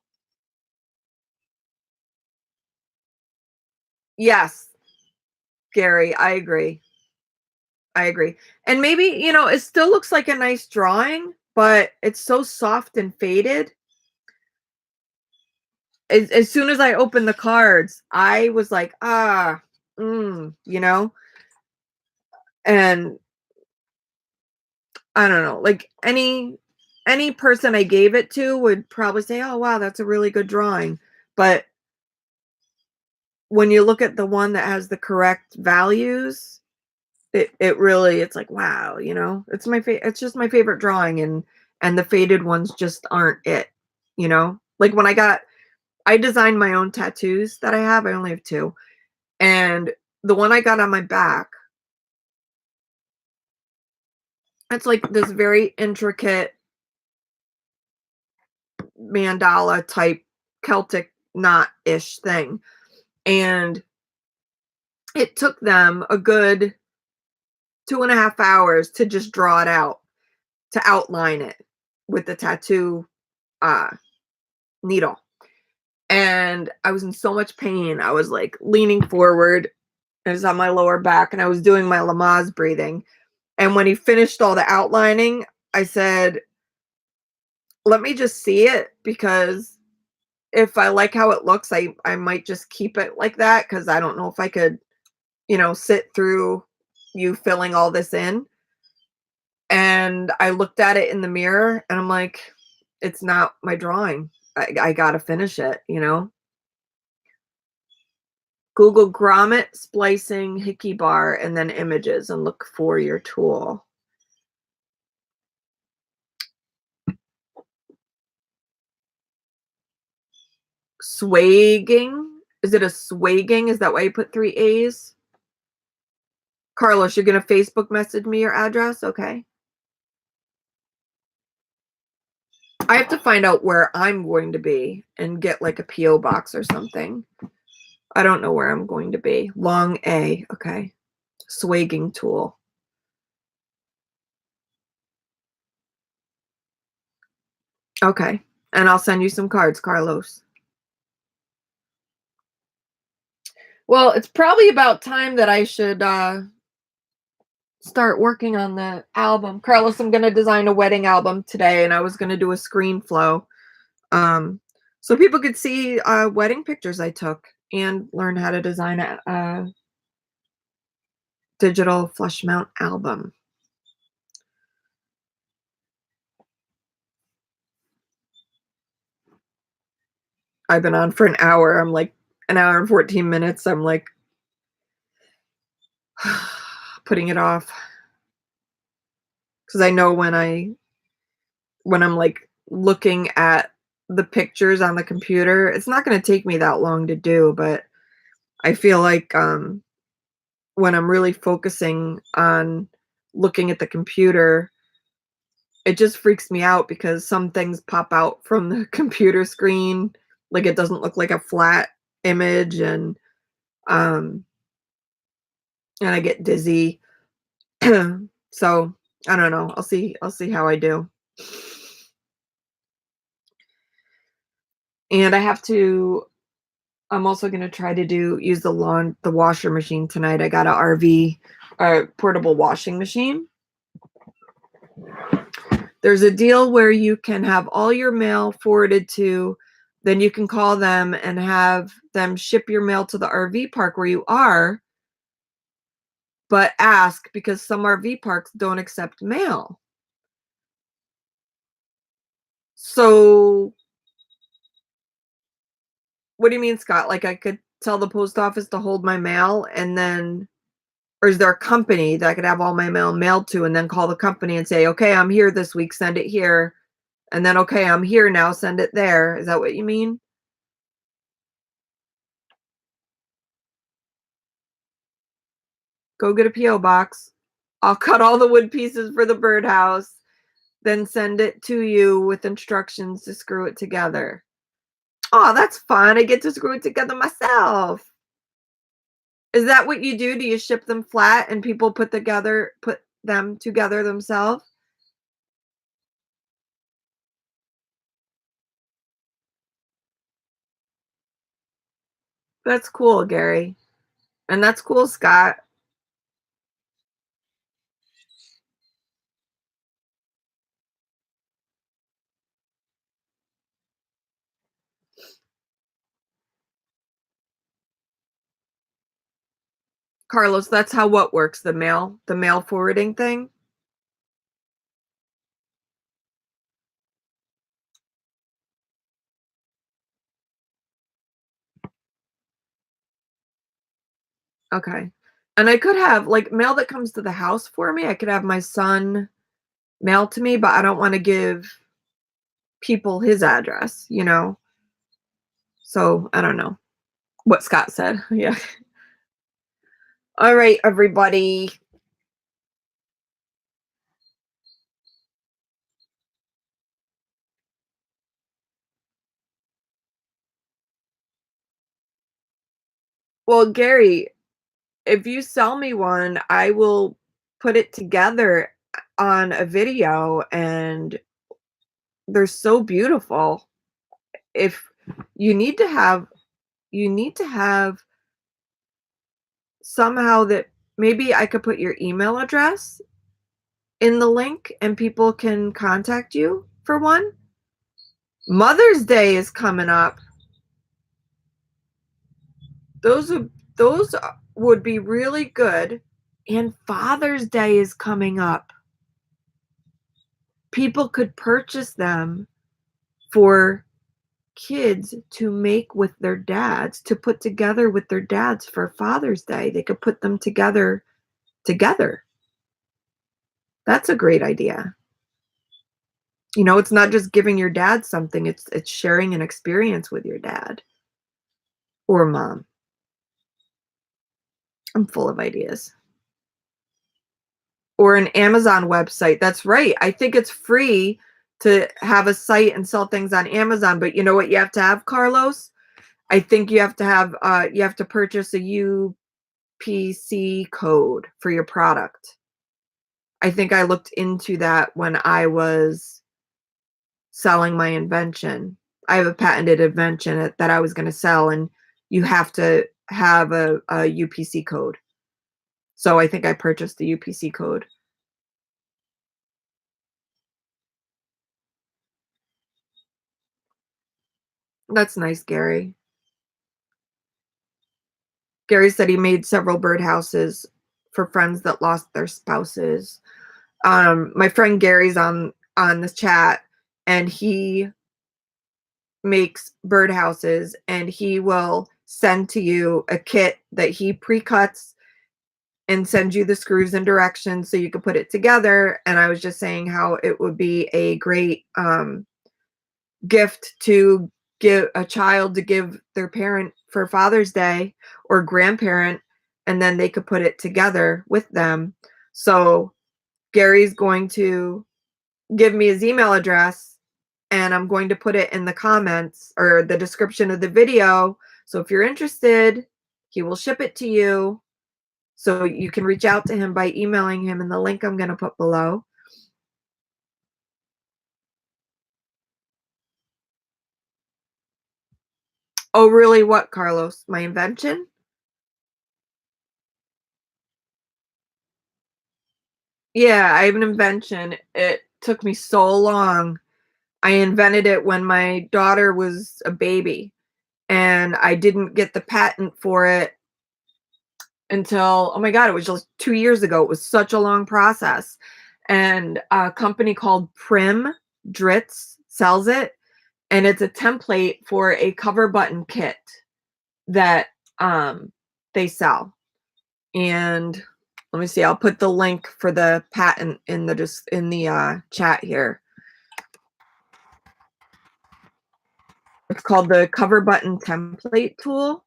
Yes, Gary, I agree. I agree. And maybe, it still looks like a nice drawing, but it's so soft and faded. As soon as I opened the cards, I was like, and I don't know, like any person I gave it to would probably say, "Oh, wow, that's a really good drawing." But when you look at the one that has the correct values, it really it's like, wow, it's just my favorite drawing, and the faded ones just aren't it. Like when I designed my own tattoos that I have. I only have two. And the one I got on my back, it's like this very intricate mandala type Celtic knot-ish thing. And it took them a good 2.5 hours to just draw it out, to outline it with the tattoo uh, needle. And I was in so much pain. I was like leaning forward. It was on my lower back, and I was doing my Lamaze breathing. And when he finished all the outlining, I said, let me just see it, because if I like how it looks, I might just keep it like that, because I don't know if I could, sit through you filling all this in. And I looked at it in the mirror, and I'm like, it's not my drawing. I got to finish it. Google grommet splicing hickey bar and then images and look for your tool. Swagging? Is it a swagging? Is that why you put 3 A's? Carlos, you're going to Facebook message me your address? Okay. I have to find out where I'm going to be and get like a P.O. box or something. I don't know where I'm going to be. Long A. Okay. Swagging tool. Okay. And I'll send you some cards, Carlos. Well, it's probably about time that I should start working on the album. Carlos, I'm going to design a wedding album today, and I was going to do a screen flow so people could see wedding pictures I took and learn how to design a digital flush mount album. I've been on for an hour. I'm like an hour and 14 minutes. I'm like putting it off because I know when I'm like looking at the pictures on the computer. It's not gonna take me that long to do, but I feel like, when I'm really focusing on looking at the computer, it just freaks me out because some things pop out from the computer screen, like, it doesn't look like a flat image, um, and I get dizzy. So, I don't know, I'll see how I do. And I'm also gonna try to use the washer machine tonight. I got a RV, portable washing machine. There's a deal where you can have all your mail forwarded to, then you can call them and have them ship your mail to the RV park where you are, but ask because some RV parks don't accept mail. So, what do you mean, Scott? Like I could tell the post office to hold my mail and then, or is there a company that I could have all my mail mailed to and then call the company and say, "Okay, I'm here this week, send it here." And then, "Okay, I'm here now, send it there." Is that what you mean? Go get a PO box. I'll cut all the wood pieces for the birdhouse, then send it to you with instructions to screw it together. Oh, that's fun. I get to screw it together myself. Is that what you do? Do you ship them flat and people put them together themselves? That's cool, Gary. And that's cool, Scott. Carlos, that's how what works, the mail forwarding thing? Okay. And I could have, like, mail that comes to the house for me, I could have my son mail to me, but I don't wanna give people his address, you know? So, I don't know what Scott said. Yeah. Alright, everybody. Well, Gary, if you sell me one, I will put it together on a video, and they're so beautiful. If you need to have you need to have somehow that maybe I could put your email address in the link and people can contact you for one. Mother's Day is coming up. Those would those would be really good. And Father's Day is coming up. People could purchase them for kids to make with their dads, to put together with their dads for Father's Day. They could put them together. That's a great idea. You know, it's not just giving your dad something, it's sharing an experience with your dad or mom. I'm full of ideas. Or an Amazon website. That's right. I think it's free to have a site and sell things on Amazon, but you know what you have to have, Carlos? I think you have to purchase a UPC code for your product. I think I looked into that when I was selling my invention. I have a patented invention that I was gonna sell, and you have to have a UPC code. So I think I purchased the UPC code. That's nice, Gary. Gary said he made several birdhouses for friends that lost their spouses. My friend Gary's on this chat, and he makes birdhouses, and he will send to you a kit that he pre-cuts and sends you the screws and directions so you can put it together. And I was just saying how it would be a great gift to give a child to give their parent for Father's Day or grandparent, and then they could put it together with them. So Gary's going to give me his email address, and I'm going to put it in the comments or the description of the video. So if you're interested, he will ship it to you. So you can reach out to him by emailing him in the link I'm going to put below. Oh, really? What, Carlos? My invention? Yeah, I have an invention. It took me so long. I invented it when my daughter was a baby, and I didn't get the patent for it until, oh my God, it was just 2 years ago. It was such a long process. And a company called Prim Dritz sells it, and it's a template for a cover button kit that they sell. And let me see, I'll put the link for the patent in the chat here. It's called the cover button template tool.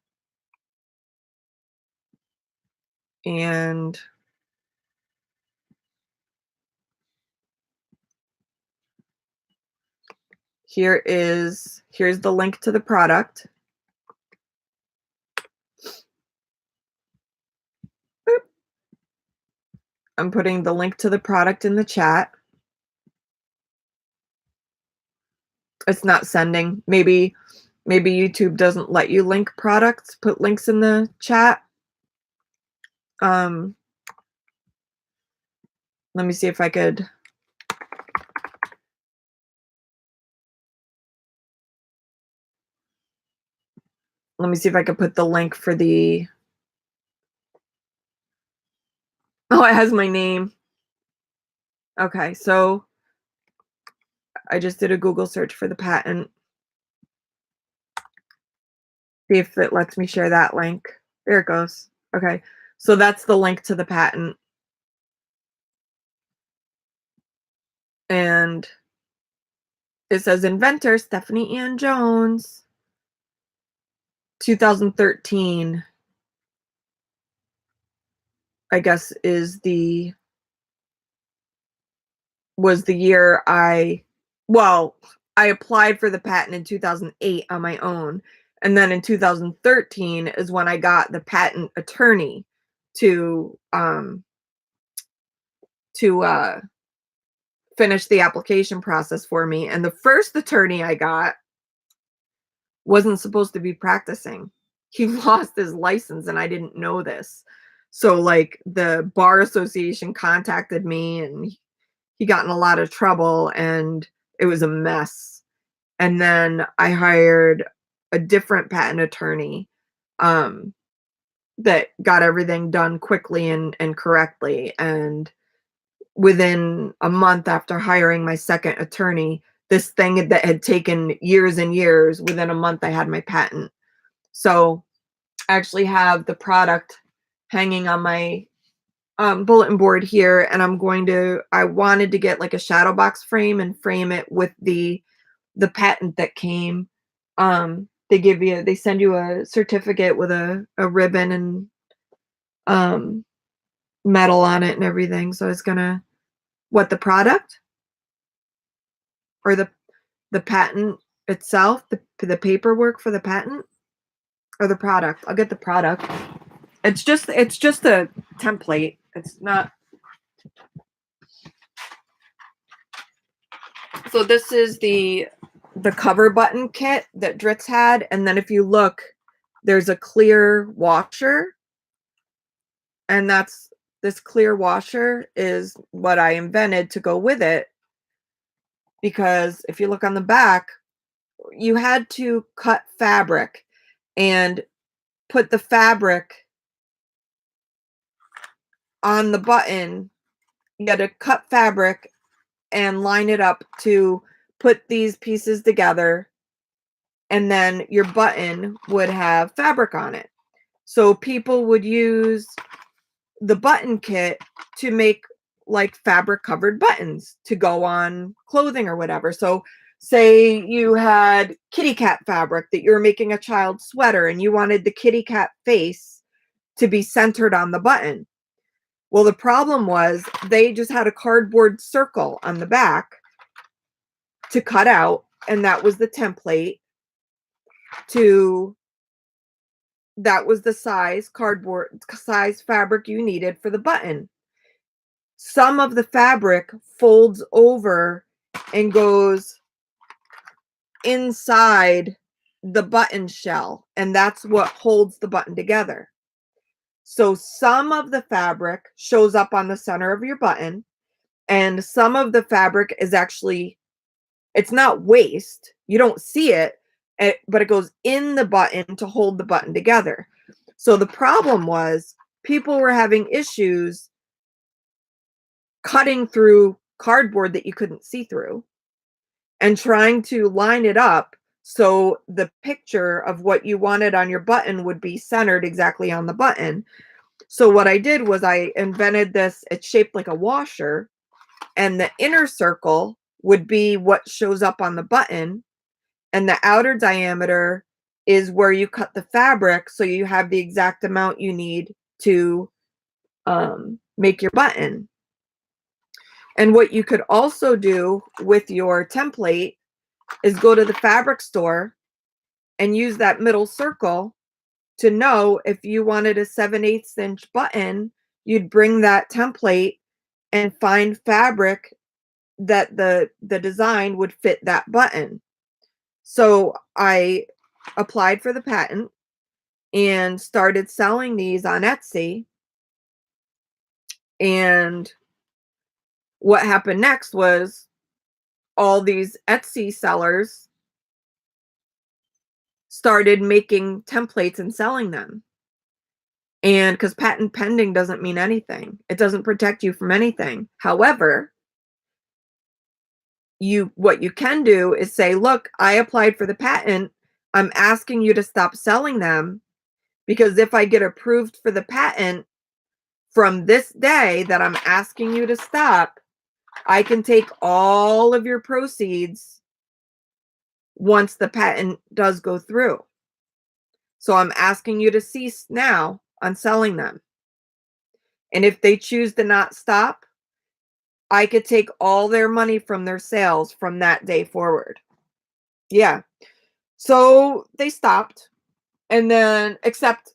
And here's the link to the product. Boop. I'm putting the link to the product in the chat. It's not sending. Maybe YouTube doesn't let you link products, put links in the chat. Let me see if I could. Let me see if I could put the link for the. Oh, it has my name. Okay, so I just did a Google search for the patent. See if it lets me share that link. There it goes. Okay, so that's the link to the patent. And it says inventor Stephanie Ann Jones, 2013, I guess was the year I applied for the patent in 2008 on my own. And then in 2013 is when I got the patent attorney to finish the application process for me. And the first attorney I got wasn't supposed to be practicing. He lost his license, and I didn't know this. So like the bar association contacted me, and he got in a lot of trouble, and it was a mess. And then I hired a different patent attorney that got everything done quickly and correctly. And within a month after hiring my second attorney, this thing that had taken years and years, within a month I had my patent. So I actually have the product hanging on my bulletin board here, and I wanted to get like a shadow box frame and frame it with the patent that came. They send you a certificate with a ribbon and metal on it and everything. So it's gonna, what, the product or the patent itself, the paperwork for the patent, or the product? I'll get the product. It's just a template. It's not. So this is the cover button kit that Dritz had, and then if you look, there's a clear washer, and this clear washer is what I invented to go with it, because if you look on the back, you had to cut fabric and put the fabric on the button. You had to cut fabric and line it up to put these pieces together, and then your button would have fabric on it. So people would use the button kit to make like fabric covered buttons to go on clothing or whatever. So Say you had kitty cat fabric that you're making a child's sweater and you wanted the kitty cat face to be centered on the button. Well, the problem was they just had a cardboard circle on the back to cut out, and that was the template to that was the size cardboard size fabric you needed for the button. Some of the fabric folds over and goes inside the button shell, and that's what holds the button together. So some of the fabric shows up on the center of your button, and some of the fabric is actually, it's not waste. You don't see it, but it goes in the button to hold the button together. So the problem was people were having issues cutting through cardboard that you couldn't see through and trying to line it up so the picture of what you wanted on your button would be centered exactly on the button. So what I did was I invented this, it's shaped like a washer, and the inner circle would be what shows up on the button, and the outer diameter is where you cut the fabric so you have the exact amount you need to make your button. And what you could also do with your template is go to the fabric store and use that middle circle to know if you wanted a 7/8 inch button, you'd bring that template and find fabric that the design would fit that button. So I applied for the patent and started selling these on Etsy. And what happened next was all these Etsy sellers started making templates and selling them. And because patent pending doesn't mean anything, it doesn't protect you from anything. However, what you can do is say, look, I applied for the patent. I'm asking you to stop selling them, because if I get approved for the patent from this day that I'm asking you to stop, I can take all of your proceeds once the patent does go through. So I'm asking you to cease now on selling them. And if they choose to not stop, I could take all their money from their sales from that day forward. Yeah. So they stopped. And then, except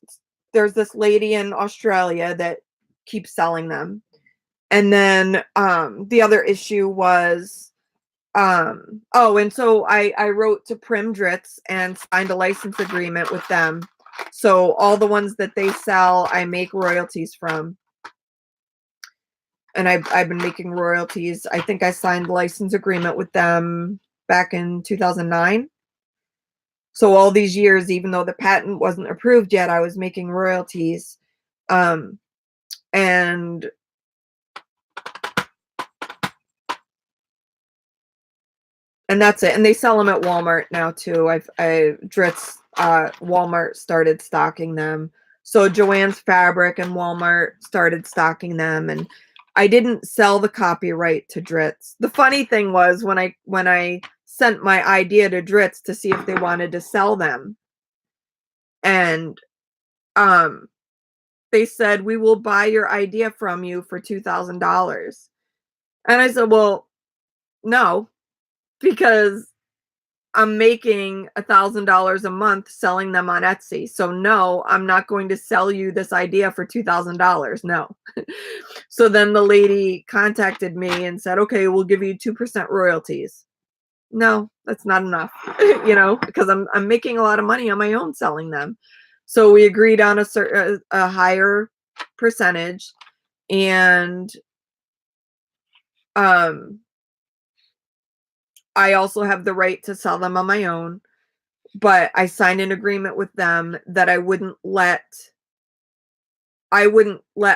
there's this lady in Australia that keeps selling them. And then the other issue was, and so I wrote to Prim Dritz and signed a license agreement with them. So all the ones that they sell, I make royalties from. And I've been making royalties. I think I signed a license agreement with them back in 2009. So all these years, even though the patent wasn't approved yet, I was making royalties. And that's it. And they sell them at Walmart now too. Walmart started stocking them. So Joann's Fabric and Walmart started stocking them, and I didn't sell the copyright to Dritz. The funny thing was when I sent my idea to Dritz to see if they wanted to sell them, and they said, we will buy your idea from you for $2,000. And I said, well, no, because I'm making $1,000 a month selling them on Etsy. So no, I'm not going to sell you this idea for $2,000. No. So then the lady contacted me and said, okay, we'll give you 2% royalties. No, that's not enough, because I'm making a lot of money on my own selling them. So we agreed on a higher percentage, and I also have the right to sell them on my own, but I signed an agreement with them that I wouldn't let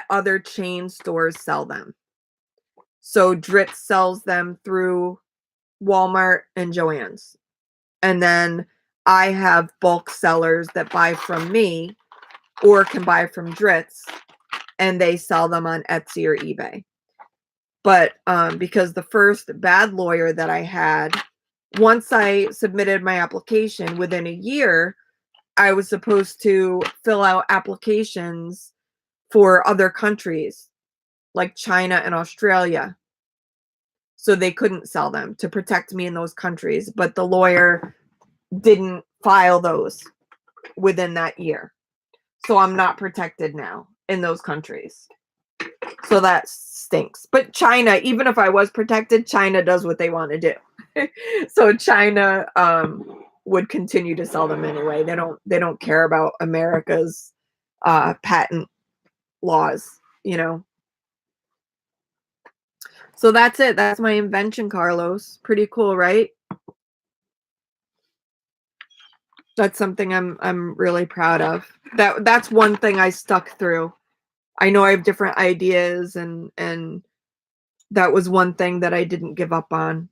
other chain stores sell them. So Dritz sells them through Walmart and Joann's. And then I have bulk sellers that buy from me or can buy from Dritz, and they sell them on Etsy or eBay. But because the first bad lawyer that I had once I submitted my application, within a year, I was supposed to fill out applications for other countries like China and Australia. So they couldn't sell them to protect me in those countries. But the lawyer didn't file those within that year. So I'm not protected now in those countries. So that stinks. But China, even if I was protected, China does what they want to do. So China would continue to sell them anyway. They don't care about America's patent laws, you know. So that's it. That's my invention, Carlos. Pretty cool, right? That's something I'm really proud of. That's one thing I stuck through. I know I have different ideas, and that was one thing that I didn't give up on.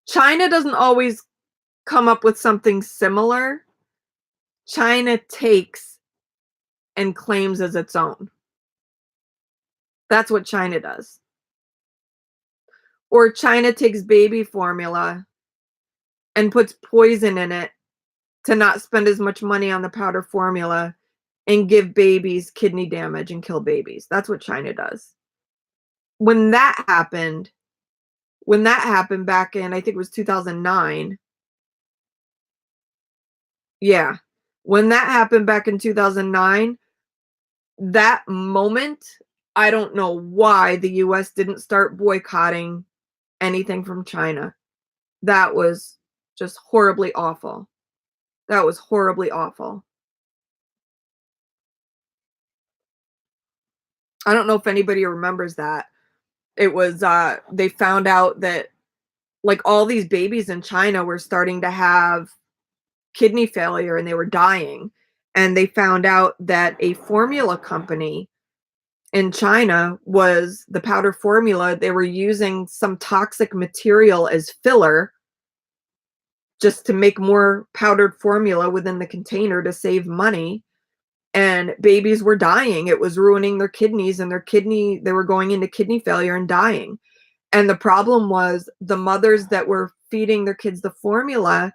China doesn't always come up with something similar. China takes and claims as its own. That's what China does. Or China takes baby formula and puts poison in it to not spend as much money on the powder formula and give babies kidney damage and kill babies. That's what China does. When that happened back in, I think it was 2009. Yeah. When that happened back in 2009, that moment, I don't know why the US didn't start boycotting anything from China. That was just horribly awful. That was horribly awful. I don't know if anybody remembers that. It was they found out that like all these babies in China were starting to have kidney failure and they were dying. And they found out that a formula company in China was the powder formula. They were using some toxic material as filler just to make more powdered formula within the container to save money. And babies were dying. It was ruining their kidneys, and they were going into kidney failure and dying. And the problem was the mothers that were feeding their kids the formula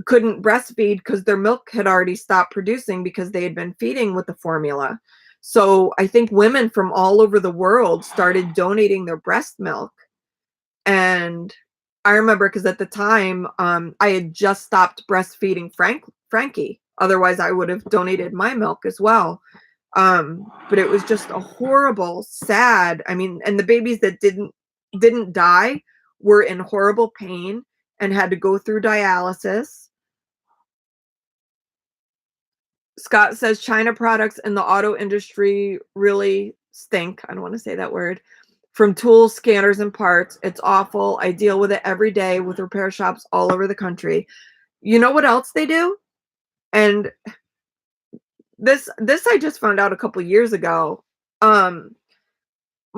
couldn't breastfeed because their milk had already stopped producing because they had been feeding with the formula. So I think women from all over the world started donating their breast milk. And I remember because at the time, I had just stopped breastfeeding Frankie. Otherwise, I would have donated my milk as well. But it was just a horrible, sad. I mean, and the babies that didn't die were in horrible pain and had to go through dialysis. Scott says China products in the auto industry really stink. I don't want to say that word. From tools, scanners, and parts. It's awful. I deal with it every day with repair shops all over the country. You know what else they do? And this I just found out a couple years ago. My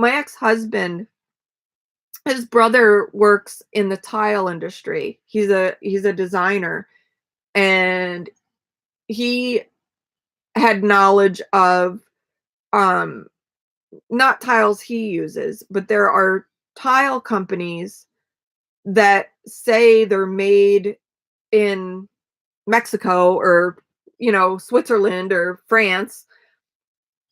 ex-husband, his brother works in the tile industry. He's a designer, and he had knowledge of not tiles he uses, but there are tile companies that say they're made in Mexico or, Switzerland or France,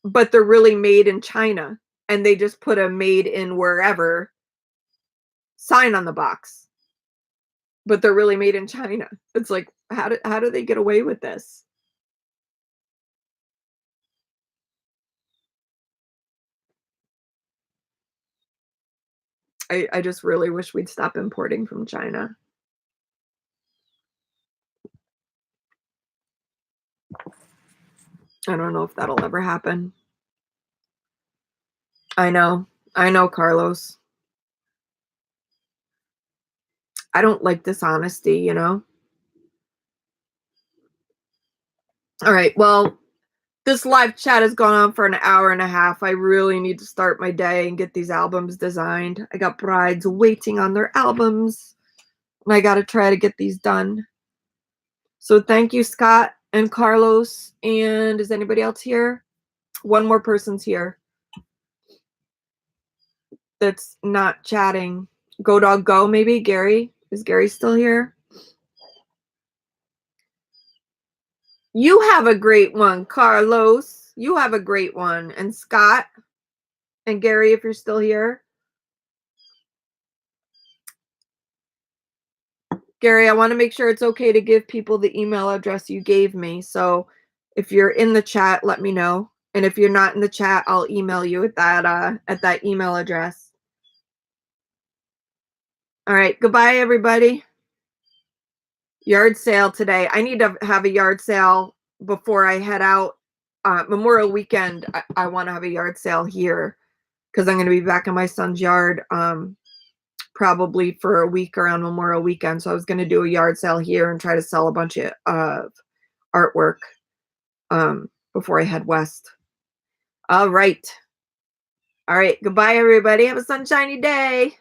but they're really made in China, and they just put a made in wherever sign on the box, but they're really made in China. It's like, how do they get away with this? I just really wish we'd stop importing from China. I don't know if that'll ever happen. I know. I know, Carlos. I don't like dishonesty, you know? All right. Well, this live chat has gone on for an hour and a half. I really need to start my day and get these albums designed. I got brides waiting on their albums, and I got to try to get these done. So thank you, Scott and Carlos. And is anybody else here? One more person's here that's not chatting. Go Dog Go, maybe? Gary? Is Gary still here? You have a great one, Carlos. You have a great one. And Scott and Gary, if you're still here. Gary, I want to make sure it's okay to give people the email address you gave me. So if you're in the chat, let me know. And if you're not in the chat, I'll email you at that email address. All right. Goodbye, everybody. Yard sale today. I need to have a yard sale before I head out. Memorial weekend, I want to have a yard sale here because I'm going to be back in my son's yard probably for a week around Memorial weekend. So I was going to do a yard sale here and try to sell a bunch of artwork before I head west. All right. All right. Goodbye, everybody. Have a sunshiny day.